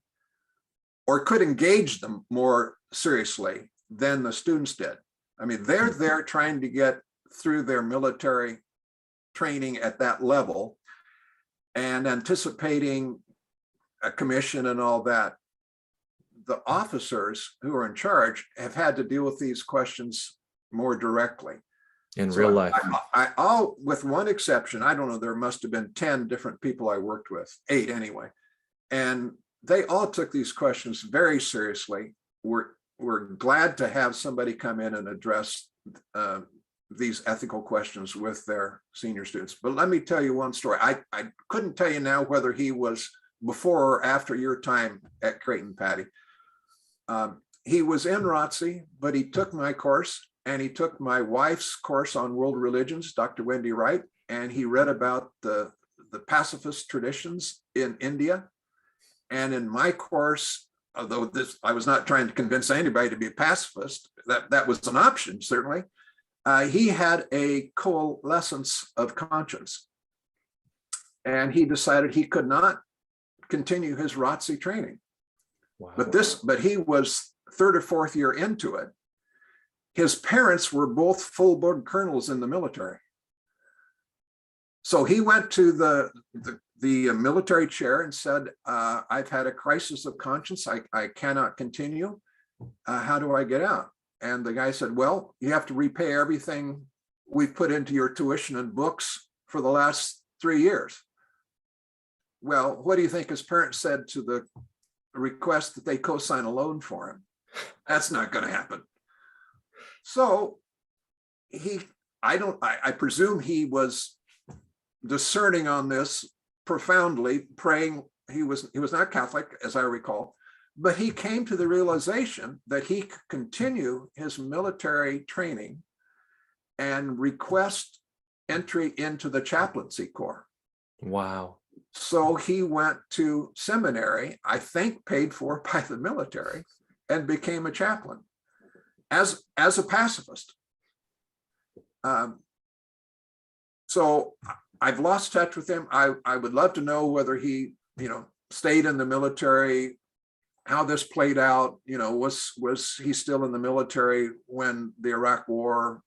[SPEAKER 3] or could engage them more seriously than the students did. I mean, they're there trying to get through their military training at that level and anticipating a commission and all that. The officers who are in charge have had to deal with these questions more directly.
[SPEAKER 2] In real life.
[SPEAKER 3] I'll, with one exception, I don't know, there must have been 10 different people I worked with, 8 anyway. And they all took these questions very seriously. We're glad to have somebody come in and address these ethical questions with their senior students. But let me tell you one story. I couldn't tell you now whether he was before or after your time at Creighton, Paddy. He was in ROTC, but he took my course, and he took my wife's course on world religions, Dr. Wendy Wright, and he read about the pacifist traditions in India. And in my course, although I was not trying to convince anybody to be a pacifist, that was an option, certainly. He had a coalescence of conscience, and he decided he could not continue his ROTC training.
[SPEAKER 2] Wow.
[SPEAKER 3] But he was third or fourth year into it. His parents were both full-blood colonels in the military. So he went to the military chair and said, I've had a crisis of conscience. I cannot continue. How do I get out? And the guy said, well, you have to repay everything we've put into your tuition and books for the last 3 years. Well, what do you think his parents said to the request that they co-sign a loan for him? That's not going to happen. So I presume he was discerning on this profoundly, praying. He was not Catholic, as I recall, but he came to the realization that he could continue his military training and request entry into the chaplaincy corps. Wow. So he went to seminary, I think paid for by the military, and became a chaplain as a pacifist. So I've lost touch with him. I would love to know whether he, stayed in the military, how this played out. Was he still in the military when the Iraq War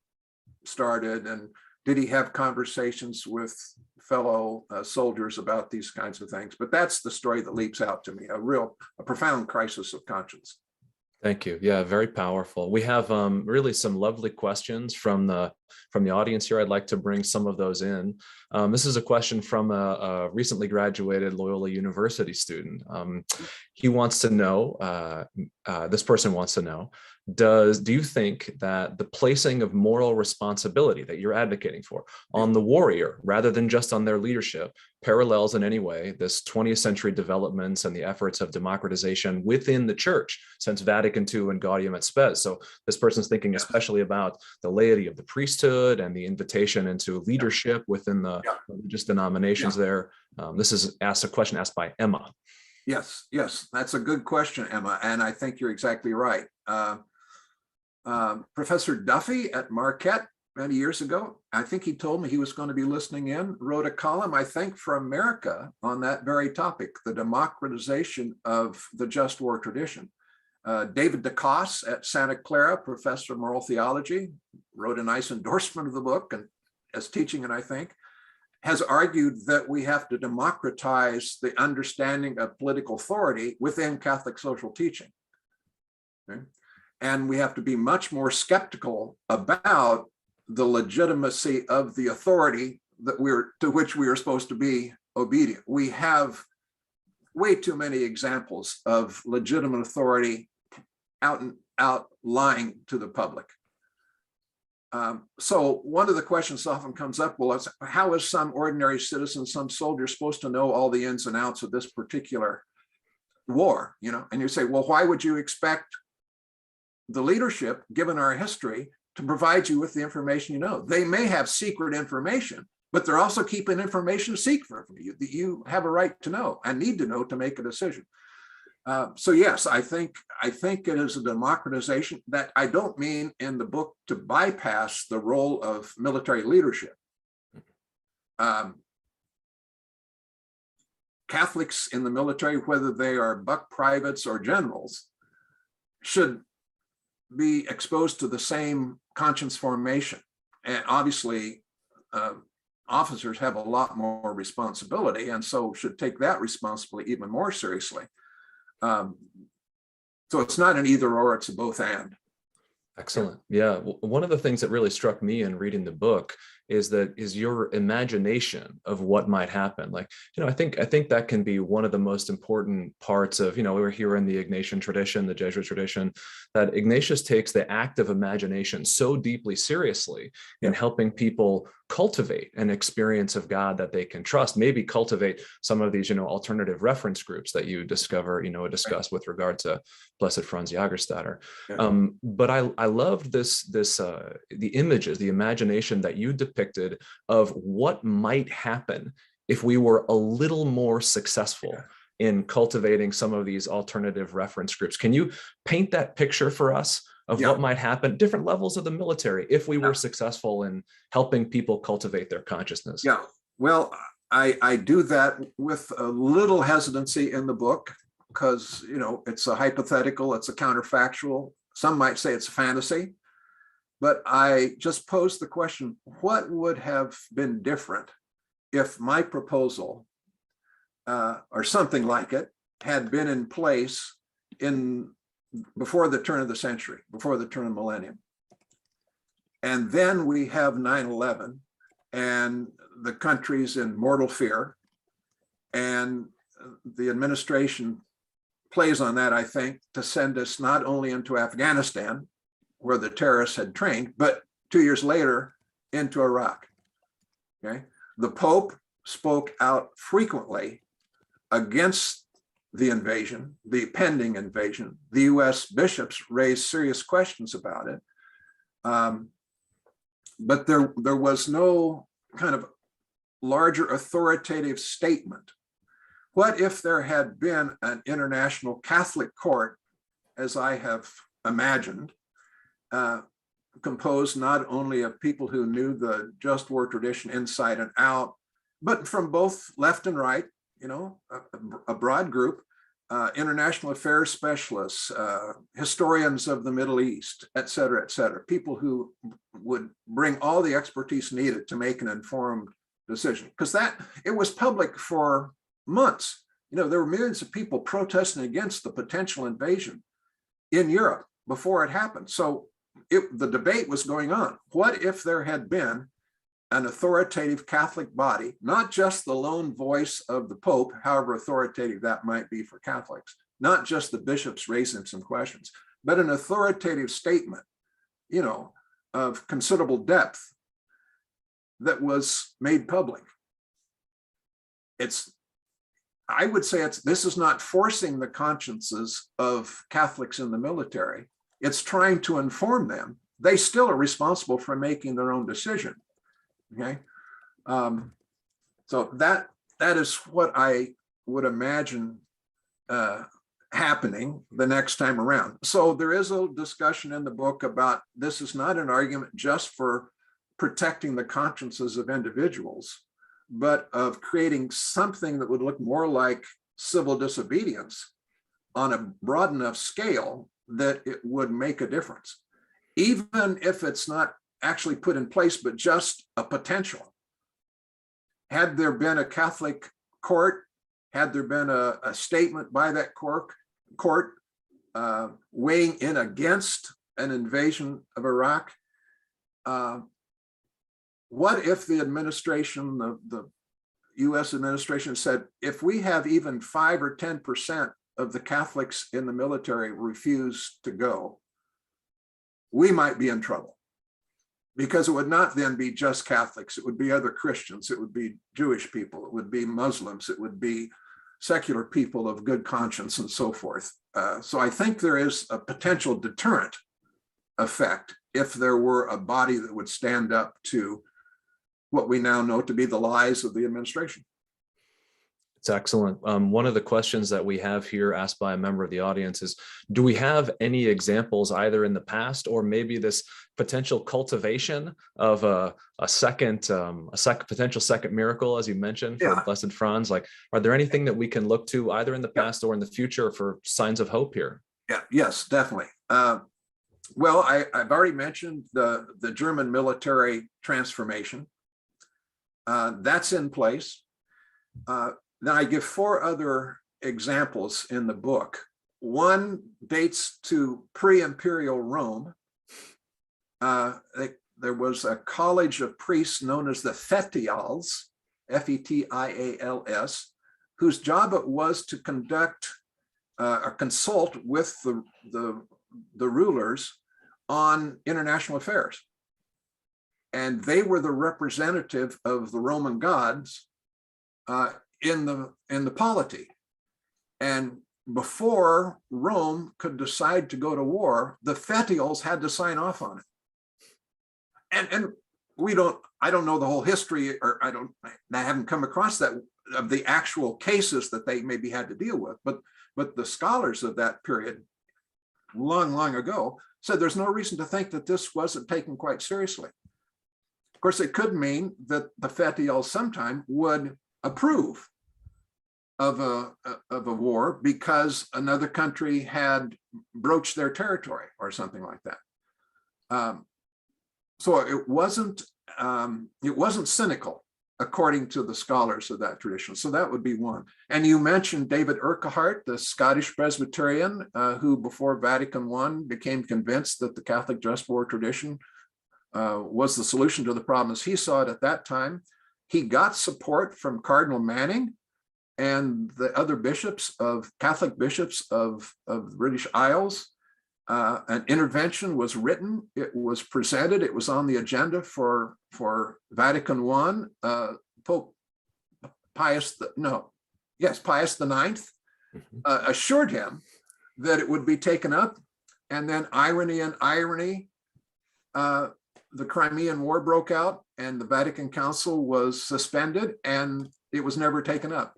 [SPEAKER 3] started, and did he have conversations with fellow soldiers about these kinds of things? But that's the story that leaps out to me, a profound crisis of conscience.
[SPEAKER 2] Thank you. Yeah, very powerful. We have really some lovely questions from the audience here. I'd like to bring some of those in. This is a question from a recently graduated Loyola University student. He wants to know, this person wants to know, do you think that the placing of moral responsibility that you're advocating for on the warrior, rather than just on their leadership, parallels in any way this 20th century developments and the efforts of democratization within the church since Vatican II and Gaudium et Spes? So this person's thinking especially about the laity of the priesthood and the invitation into leadership within the religious denominations there. This is a question asked by Emma.
[SPEAKER 3] Yes, that's a good question, Emma, and I think you're exactly right. Professor Duffy at Marquette many years ago, I think he told me he was going to be listening in, wrote a column, I think, for America on that very topic, the democratization of the just war tradition. David DeCosse at Santa Clara, professor of moral theology, wrote a nice endorsement of the book and as teaching it, I think, has argued that we have to democratize the understanding of political authority within Catholic social teaching. Okay? And we have to be much more skeptical about the legitimacy of the authority to which we are supposed to be obedient. We have way too many examples of legitimate authority out lying to the public. So one of the questions often comes up, well, how is some ordinary citizen, some soldier supposed to know all the ins and outs of this particular war? And you say, well, why would you expect the leadership, given our history, to provide you with the information you know? They may have secret information, but they're also keeping information secret from you that you have a right to know and need to know to make a decision. So yes, I think it is a democratization that I don't mean in the book to bypass the role of military leadership. Catholics in the military, whether they are buck privates or generals, should be exposed to the same conscience formation. And obviously, officers have a lot more responsibility, and so should take that responsibility even more seriously. So it's not an either or, it's a both and.
[SPEAKER 2] Excellent. Yeah. One of the things that really struck me in reading the book is your imagination of what might happen. Like, I think that can be one of the most important parts of, we're here in the Ignatian tradition, the Jesuit tradition, that Ignatius takes the act of imagination so deeply seriously in helping people cultivate an experience of God that they can trust, maybe cultivate some of these, alternative reference groups that you discuss with regard to Blessed Franz Jaggerstadter. But I loved the images, the imagination that you depicted of what might happen if we were a little more successful in cultivating some of these alternative reference groups. Can you paint that picture for us of what might happen, different levels of the military, if we were successful in helping people cultivate their consciousness?
[SPEAKER 3] Yeah, well, I do that with a little hesitancy in the book because, it's a hypothetical, it's a counterfactual. Some might say it's a fantasy, but I just posed the question, what would have been different if my proposal or something like it had been in place before the turn of the century, before the turn of the millennium? And then we have 9/11 and the country's in mortal fear. And the administration plays on that, I think, to send us not only into Afghanistan, where the terrorists had trained, but 2 years later into Iraq. Okay, the Pope spoke out frequently against the invasion, the pending invasion. The US bishops raised serious questions about it. But there was no kind of larger authoritative statement. What if there had been an international Catholic court, as I have imagined, composed not only of people who knew the just war tradition inside and out, but from both left and right, a broad group, international affairs specialists, historians of the Middle East, et cetera, people who would bring all the expertise needed to make an informed decision. Because it was public for months. There were millions of people protesting against the potential invasion in Europe before it happened. So the debate was going on. What if there had been an authoritative Catholic body, not just the lone voice of the Pope, however authoritative that might be for Catholics, not just the bishops raising some questions, but an authoritative statement, of considerable depth that was made public? I would say this is not forcing the consciences of Catholics in the military. It's trying to inform them. They still are responsible for making their own decision. Okay, so that is what I would imagine happening the next time around. So there is a discussion in the book about this is not an argument just for protecting the consciences of individuals, but of creating something that would look more like civil disobedience on a broad enough scale that it would make a difference, even if it's not actually put in place, but just a potential. Had there been a Catholic court, had there been a statement by that court weighing in against an invasion of Iraq, what if the administration, the US administration said, if we have even 5 or 10% of the Catholics in the military refuse to go, we might be in trouble. Because it would not then be just Catholics, it would be other Christians, it would be Jewish people, it would be Muslims, it would be secular people of good conscience and so forth. So I think there is a potential deterrent effect if there were a body that would stand up to what we now know to be the lies of the administration.
[SPEAKER 2] It's excellent. One of the questions that we have here asked by a member of the audience is, do we have any examples either in the past or maybe this potential cultivation of a potential second miracle, as you mentioned, for Blessed Franz? Like, are there anything that we can look to either in the past or in the future for signs of hope here?
[SPEAKER 3] Yeah, yes, definitely. Well, I've already mentioned the German military transformation. That's in place. Then I give 4 other examples in the book. One dates to pre-imperial Rome. there was a college of priests known as the Fetials, Fetials, whose job it was to conduct or consult with the rulers on international affairs. And they were the representative of the Roman gods in the polity. And before Rome could decide to go to war, the Fetials had to sign off on it. And I don't know the whole history, or I haven't come across that of the actual cases that they maybe had to deal with, but the scholars of that period, long ago, said there's no reason to think that this wasn't taken quite seriously. Of course, it could mean that the Fetials sometime would approve of a war because another country had broached their territory or something like that. So it wasn't cynical, according to the scholars of that tradition. So that would be one. And you mentioned David Urquhart, the Scottish Presbyterian, who before Vatican I became convinced that the Catholic Just War tradition was the solution to the problems he saw it at that time. He got support from Cardinal Manning and the other Catholic bishops of the British Isles. An intervention was written, it was presented, it was on the agenda for Vatican I. Pope Pius IX assured him that it would be taken up. And then irony, the Crimean War broke out and the Vatican Council was suspended and it was never taken up.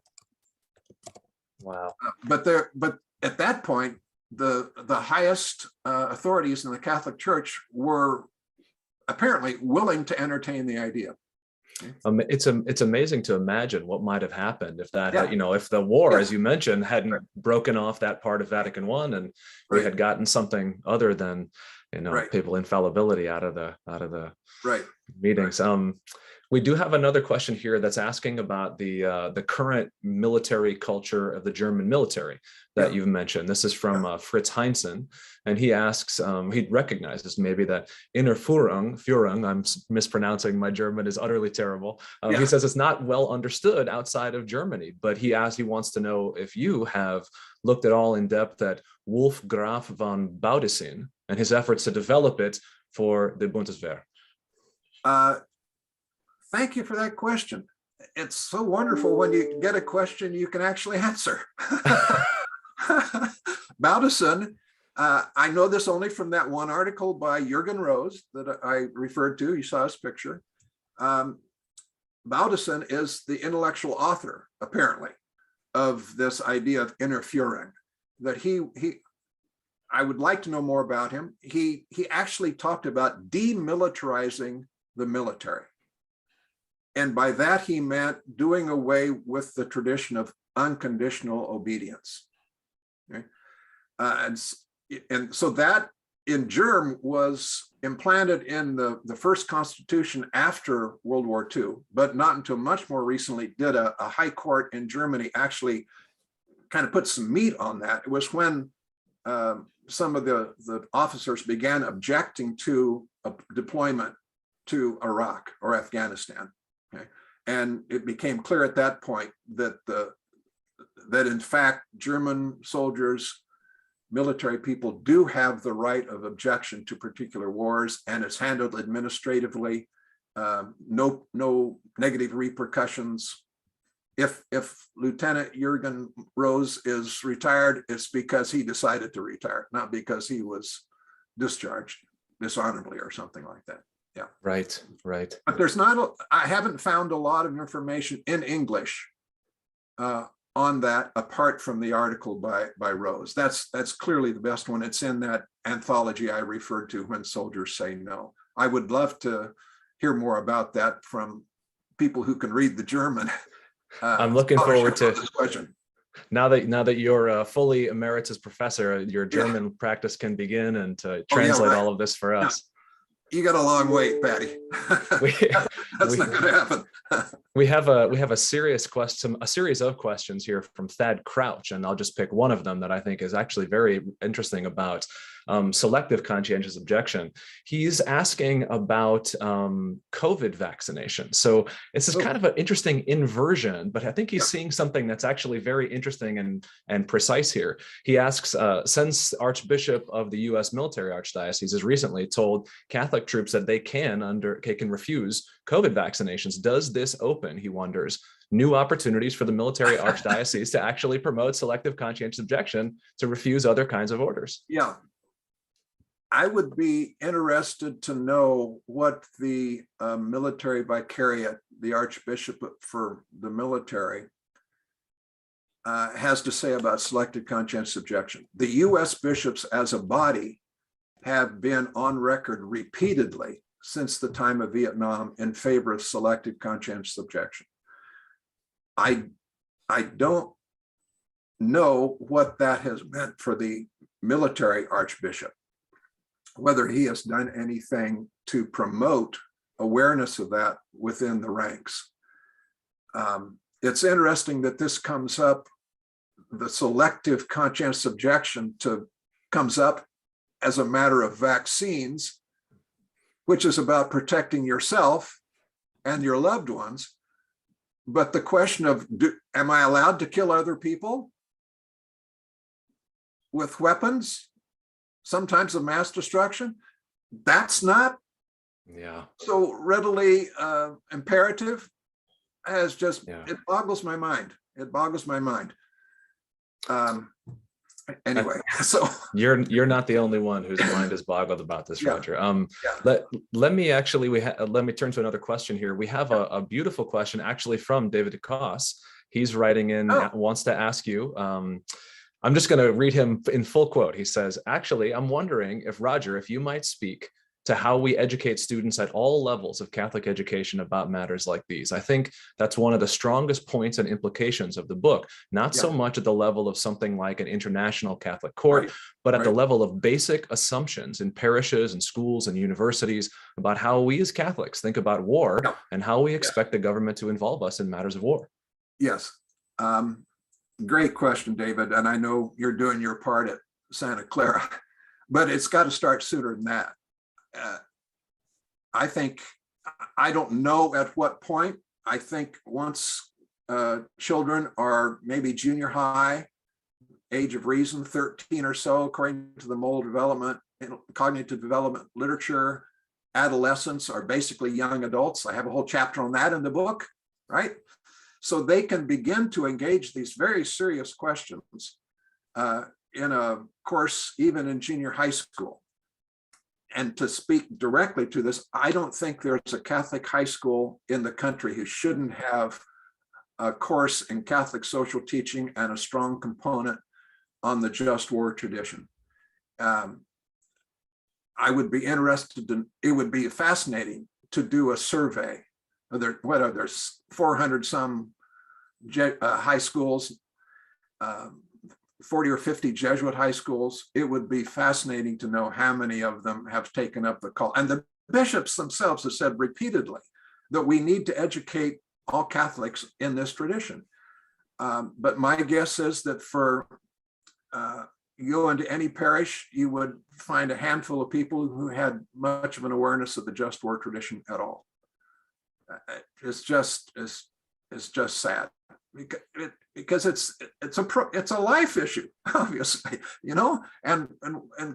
[SPEAKER 2] Wow.
[SPEAKER 3] But at that point, the highest authorities in the Catholic Church were apparently willing to entertain the idea.
[SPEAKER 2] It's amazing to imagine what might have happened if that, if the war, as you mentioned, hadn't broken off that part of Vatican I, and we had gotten something other than, papal infallibility out of the meetings. We do have another question here that's asking about the current military culture of the German military that you've mentioned. This is from Fritz Heinzen, and he asks, he recognizes maybe that inner Führung, I'm mispronouncing, my German is utterly terrible. He says it's not well understood outside of Germany, but he wants to know if you have looked at all in depth at Wolf Graf von Baudissin and his efforts to develop it for the Bundeswehr.
[SPEAKER 3] Thank you for that question. It's so wonderful when you get a question you can actually answer. Baudissin, I know this only from that one article by Jürgen Rose that I referred to. You saw his picture. Baudissin is the intellectual author, apparently, of this idea of inner Führung. That I would like to know more about him. He actually talked about demilitarizing the military. And by that, he meant doing away with the tradition of unconditional obedience. Okay? And so that in germ was implanted in the first constitution after World War II, but not until much more recently did a high court in Germany actually kind of put some meat on that. It was when some of the officers began objecting to a deployment to Iraq or Afghanistan. Okay. And it became clear at that point that in fact German soldiers, military people do have the right of objection to particular wars, and it's handled administratively. No negative repercussions. If Lieutenant Jürgen Rose is retired, it's because he decided to retire, not because he was discharged dishonorably or something like that. Yeah.
[SPEAKER 2] Right.
[SPEAKER 3] But I haven't found a lot of information in English on that apart from the article by Rose. That's clearly the best one. It's in that anthology I referred to, When Soldiers Say No. I would love to hear more about that from people who can read the German.
[SPEAKER 2] I'm looking forward to
[SPEAKER 3] this question.
[SPEAKER 2] Now that you're a fully emeritus professor, your German practice can begin and to translate all of this for us.
[SPEAKER 3] You got a long wait, Paddy. That's not going to happen.
[SPEAKER 2] We have a series of questions here from Thad Crouch, and I'll just pick one of them that I think is actually very interesting about Selective Conscientious Objection. He's asking about COVID vaccination. So this is kind of an interesting inversion, but I think he's seeing something that's actually very interesting and precise here. He asks, since Archbishop of the U.S. Military Archdiocese has recently told Catholic troops that they can refuse COVID vaccinations, does this open, he wonders, new opportunities for the military archdiocese to actually promote selective conscientious objection to refuse other kinds of orders?
[SPEAKER 3] Yeah. I would be interested to know what the military vicariate, the Archbishop for the military, has to say about selective conscientious objection. The U.S. bishops as a body have been on record repeatedly since the time of Vietnam in favor of selective conscientious objection. I don't know what that has meant for the military archbishop, whether he has done anything to promote awareness of that within the ranks. It's interesting that this comes up, the selective conscientious objection comes up as a matter of vaccines, which is about protecting yourself and your loved ones. But the question of, am I allowed to kill other people with weapons, sometimes of mass destruction? That's not so readily imperative as just, it boggles my mind. It boggles my mind. Anyway, so
[SPEAKER 2] you're not the only one whose mind is boggled about this, Roger. Let me actually let me turn to another question here. We have a beautiful question actually from David DeCoss. He's writing in, wants to ask you. I'm just going to read him in full quote. He says, "Actually, I'm wondering if Roger, if you might speak to how we educate students at all levels of Catholic education about matters like these. I think that's one of the strongest points and implications of the book, not so much at the level of something like an international Catholic court, but at the level of basic assumptions in parishes and schools and universities about how we as Catholics think about war and how we expect the government to involve us in matters of war."
[SPEAKER 3] Yes. Great question, David. And I know you're doing your part at Santa Clara, but it's got to start sooner than that. I think, I don't know at what point. I think once children are maybe junior high, age of reason, 13 or so, according to the moral development, cognitive development literature, adolescents are basically young adults. I have a whole chapter on that in the book, right? So they can begin to engage these very serious questions in a course, even in junior high school. And to speak directly to this, I don't think there's a Catholic high school in the country who shouldn't have a course in Catholic social teaching and a strong component on the just war tradition. I would be interested in, it would be fascinating to do a survey. There's 400 some high schools, 40 or 50 Jesuit high schools. It would be fascinating to know how many of them have taken up the call. And the bishops themselves have said repeatedly that we need to educate all Catholics in this tradition. But my guess is that for you go into any parish, you would find a handful of people who had much of an awareness of the just war tradition at all. It's just sad. Because it's a life issue, obviously, you know, and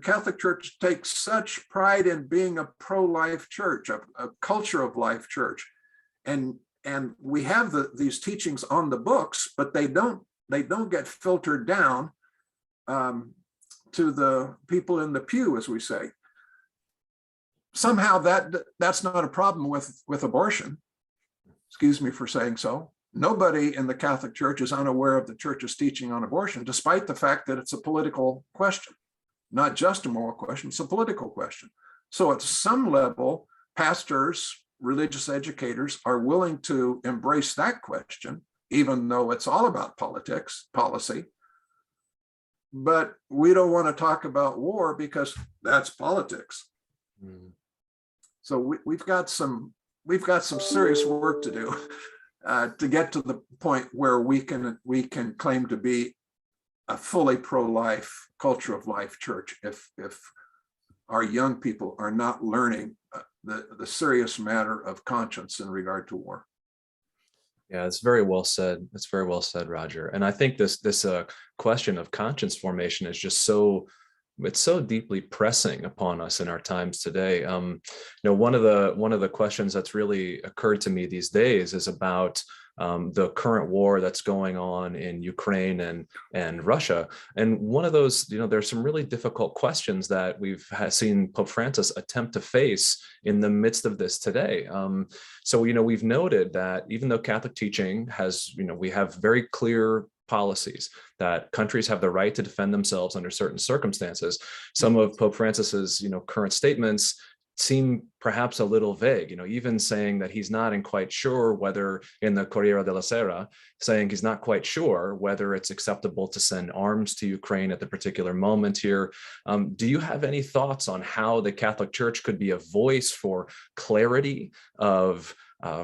[SPEAKER 3] Catholic Church takes such pride in being a pro-life church, a culture of life church, and we have these teachings on the books, but they don't get filtered down to the people in the pew, as we say. Somehow that's not a problem with abortion. Excuse me for saying so. Nobody in the Catholic Church is unaware of the Church's teaching on abortion, despite the fact that it's a political question, not just a moral question, it's a political question. So at some level, pastors, religious educators are willing to embrace that question, even though it's all about politics, policy. But we don't want to talk about war because that's politics. So we've got some serious work to do. To get to the point where we can claim to be a fully pro-life, culture of life church, if our young people are not learning the serious matter of conscience in regard to war.
[SPEAKER 2] Yeah, it's very well said. It's very well said, Roger. And I think this question of conscience formation is just it's so deeply pressing upon us in our times today. One of the questions that's really occurred to me these days is about the current war that's going on in Ukraine and Russia. And one of those, there's some really difficult questions that we've seen Pope Francis attempt to face in the midst of this today. So we've noted that even though Catholic teaching has, we have very clear policies that countries have the right to defend themselves under certain circumstances, some of Pope Francis's, current statements seem perhaps a little vague, even saying that he's not quite sure whether, in the Corriere della Sera, saying he's not quite sure whether it's acceptable to send arms to Ukraine at the particular moment here. Do you have any thoughts on how the Catholic Church could be a voice for clarity of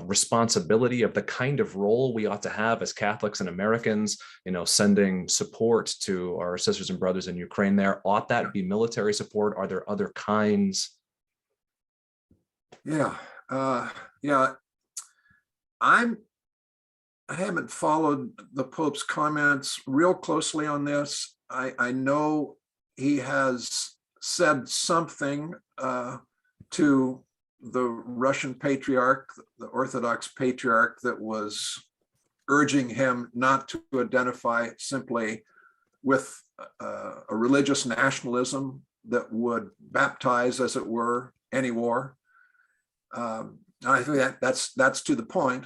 [SPEAKER 2] responsibility of the kind of role we ought to have as Catholics and Americans, sending support to our sisters and brothers in Ukraine there? Ought that be military support? Are there other kinds?
[SPEAKER 3] Yeah. I haven't followed the Pope's comments real closely on this. I know he has said something to the Russian patriarch, the Orthodox patriarch, that was urging him not to identify simply with a religious nationalism that would baptize, as it were, any war. I think that's to the point.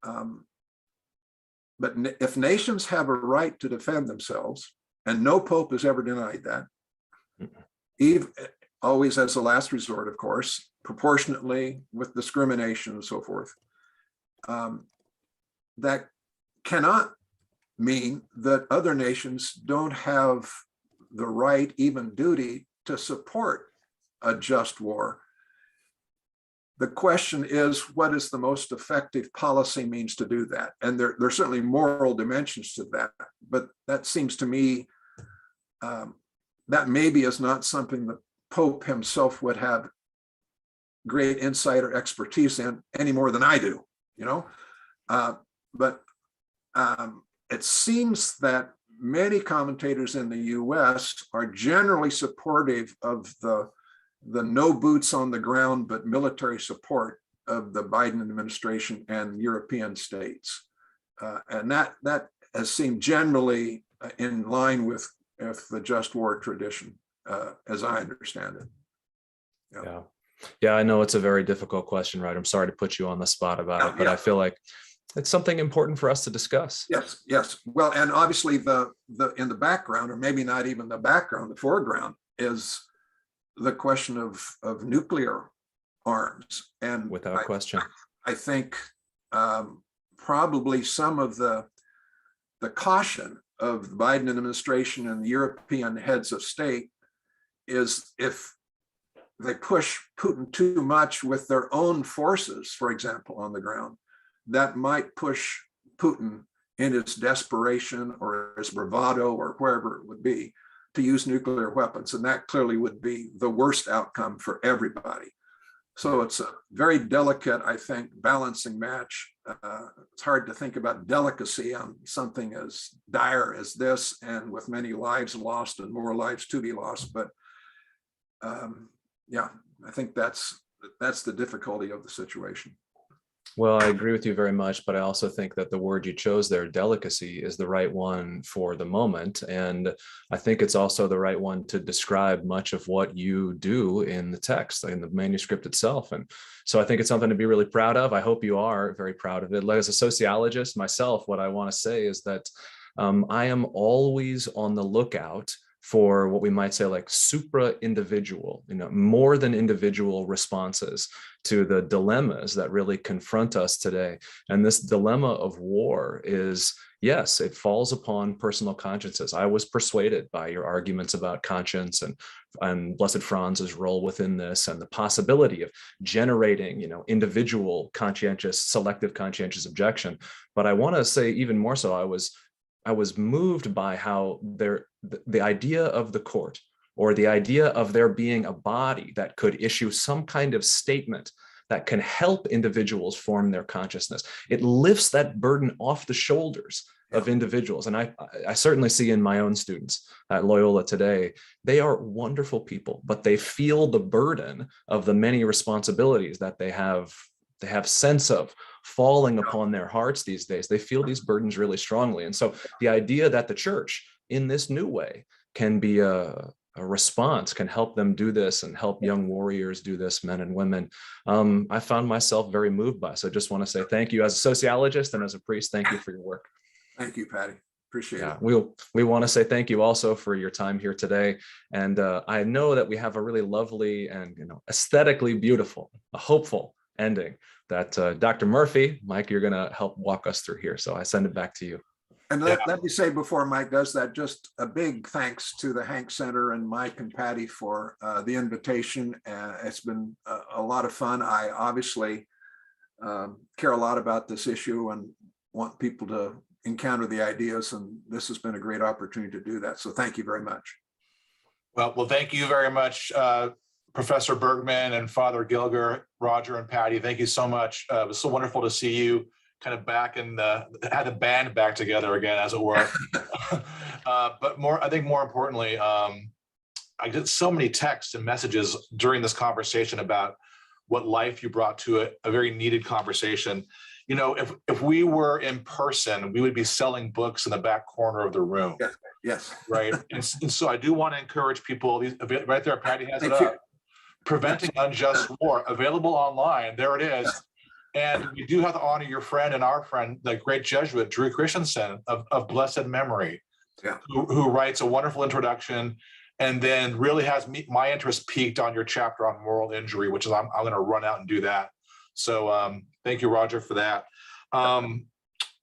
[SPEAKER 3] But if nations have a right to defend themselves, and no pope has ever denied that, always as a last resort, of course, proportionately with discrimination and so forth, that cannot mean that other nations don't have the right, even duty, to support a just war. The question is, what is the most effective policy means to do that? And there are certainly moral dimensions to that, but that seems to me that maybe is not something the Pope himself would have great insight or expertise in any more than I do, but it seems that many commentators in the US are generally supportive of the no boots on the ground, but military support of the Biden administration and European states. And that has seemed generally in line with the just war tradition, as I understand it.
[SPEAKER 2] Yeah, I know it's a very difficult question, right? I'm sorry to put you on the spot about it, but I feel like it's something important for us to discuss.
[SPEAKER 3] Yes. Well, and obviously the in the background, or maybe not even the background, the foreground is the question of nuclear arms. And
[SPEAKER 2] without question,
[SPEAKER 3] I think probably some of the caution of the Biden administration and the European heads of state is if they push Putin too much with their own forces, for example, on the ground, that might push Putin in his desperation or his bravado or wherever it would be to use nuclear weapons. And that clearly would be the worst outcome for everybody. So it's a very delicate, I think, balancing match. It's hard to think about delicacy on something as dire as this, and with many lives lost and more lives to be lost. But I think that's the difficulty of the situation.
[SPEAKER 2] Well, I agree with you very much, but I also think that the word you chose there, delicacy, is the right one for the moment. And I think it's also the right one to describe much of what you do in the text, in the manuscript itself. And so I think it's something to be really proud of. I hope you are very proud of it. As a sociologist myself, what I want to say is that I am always on the lookout for what we might say like supra-individual, more than individual responses to the dilemmas that really confront us today. And this dilemma of war is, yes, it falls upon personal consciences. I was persuaded by your arguments about conscience and Blessed Franz's role within this, and the possibility of generating, individual conscientious, selective conscientious objection. But I want to say even more so, I was moved by how the idea of the court, or the idea of there being a body that could issue some kind of statement that can help individuals form their consciousness. It lifts that burden off the shoulders of individuals. And I certainly see in my own students at Loyola today, they are wonderful people, but they feel the burden of the many responsibilities that they have sense of falling upon their hearts these days. They feel these burdens really strongly. And so the idea that the church in this new way can be a response, can help them do this and help young warriors do this, men and women, I found myself very moved by. So I just want to say thank you as a sociologist and as a priest. Thank you for your work.
[SPEAKER 3] Thank you, Paddy. Appreciate it.
[SPEAKER 2] We want to say thank you also for your time here today. And I know that we have a really lovely and aesthetically beautiful, a hopeful ending that Dr. Murphy, Mike, you're going to help walk us through here. So I send it back to you.
[SPEAKER 3] And let me say before Mike does that, just a big thanks to the Hank Center and Mike and Paddy for the invitation. It's been a lot of fun. I obviously care a lot about this issue and want people to encounter the ideas, and this has been a great opportunity to do that. So thank you very much.
[SPEAKER 1] Well, thank you very much, Professor Bergman and Father Gilger, Roger and Paddy. Thank you so much. It was so wonderful to see you kind of back in had the band back together again, as it were. But I think more importantly, I get so many texts and messages during this conversation about what life you brought to it, a very needed conversation. If we were in person, we would be selling books in the back corner of the room.
[SPEAKER 3] Yes.
[SPEAKER 1] Right. And so I do want to encourage people, right there, Paddy has it up. Preventing Unjust War, available online. There it is. And we do have to honor your friend and our friend, the great Jesuit, Drew Christensen of blessed memory, who writes a wonderful introduction and then really has my interest peaked on your chapter on moral injury, which is I'm going to run out and do that. So thank you, Roger, for that.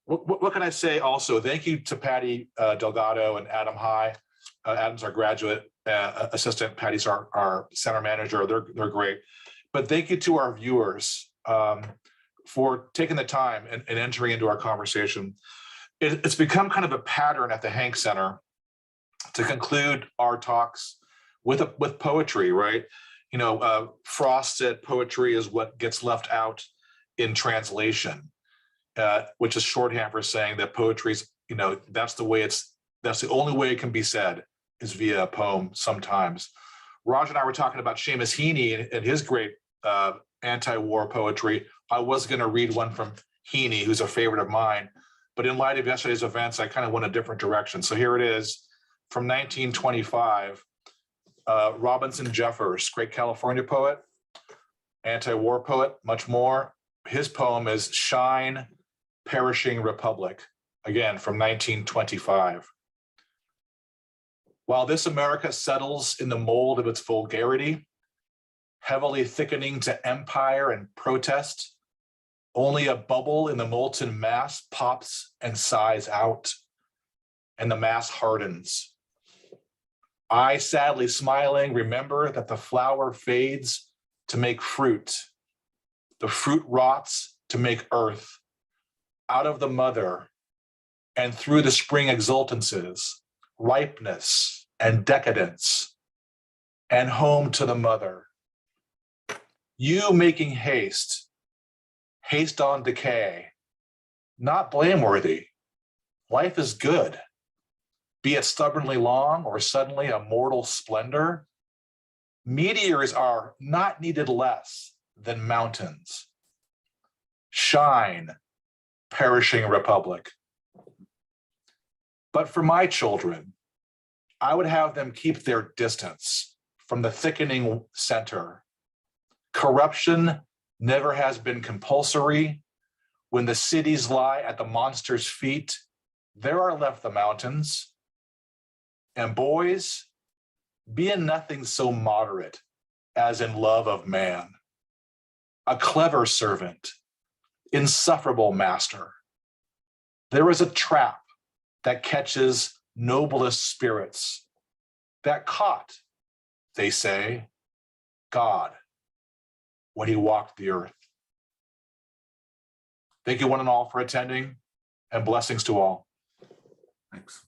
[SPEAKER 1] What can I say also? Thank you to Paddy Delgado and Adam High. Adam's our graduate assistant. Paddy's our center manager. They're great. But thank you to our viewers for taking the time and entering into our conversation. It's become kind of a pattern at the Hank Center to conclude our talks with poetry, right? Frost said poetry is what gets left out in translation, which is shorthand for saying that poetry's, that's the only way it can be said is via a poem sometimes. Roger and I were talking about Seamus Heaney and his great anti-war poetry. I was going to read one from Heaney, who's a favorite of mine, but in light of yesterday's events, I kind of went a different direction. So here it is from 1925. Robinson Jeffers, great California poet, anti-war poet, much more. His poem is Shine, Perishing Republic, again from 1925. While this America settles in the mold of its vulgarity, heavily thickening to empire and protest, only a bubble in the molten mass pops and sighs out, and the mass hardens. I, sadly smiling, remember that the flower fades to make fruit. The fruit rots to make earth. Out of the mother and through the spring exultances, ripeness and decadence, and home to the mother. You making haste on decay, not blameworthy. Life is good. Be it stubbornly long or suddenly a mortal splendor, meteors are not needed less than mountains. Shine, perishing republic. But for my children, I would have them keep their distance from the thickening center. Corruption never has been compulsory. When the cities lie at the monster's feet, there are left the mountains. And boys, be in nothing so moderate as in love of man. A clever servant, insufferable master. There is a trap that catches noblest spirits, that caught, they say, God when he walked the earth. Thank you one and all for attending, and blessings to all.
[SPEAKER 3] Thanks.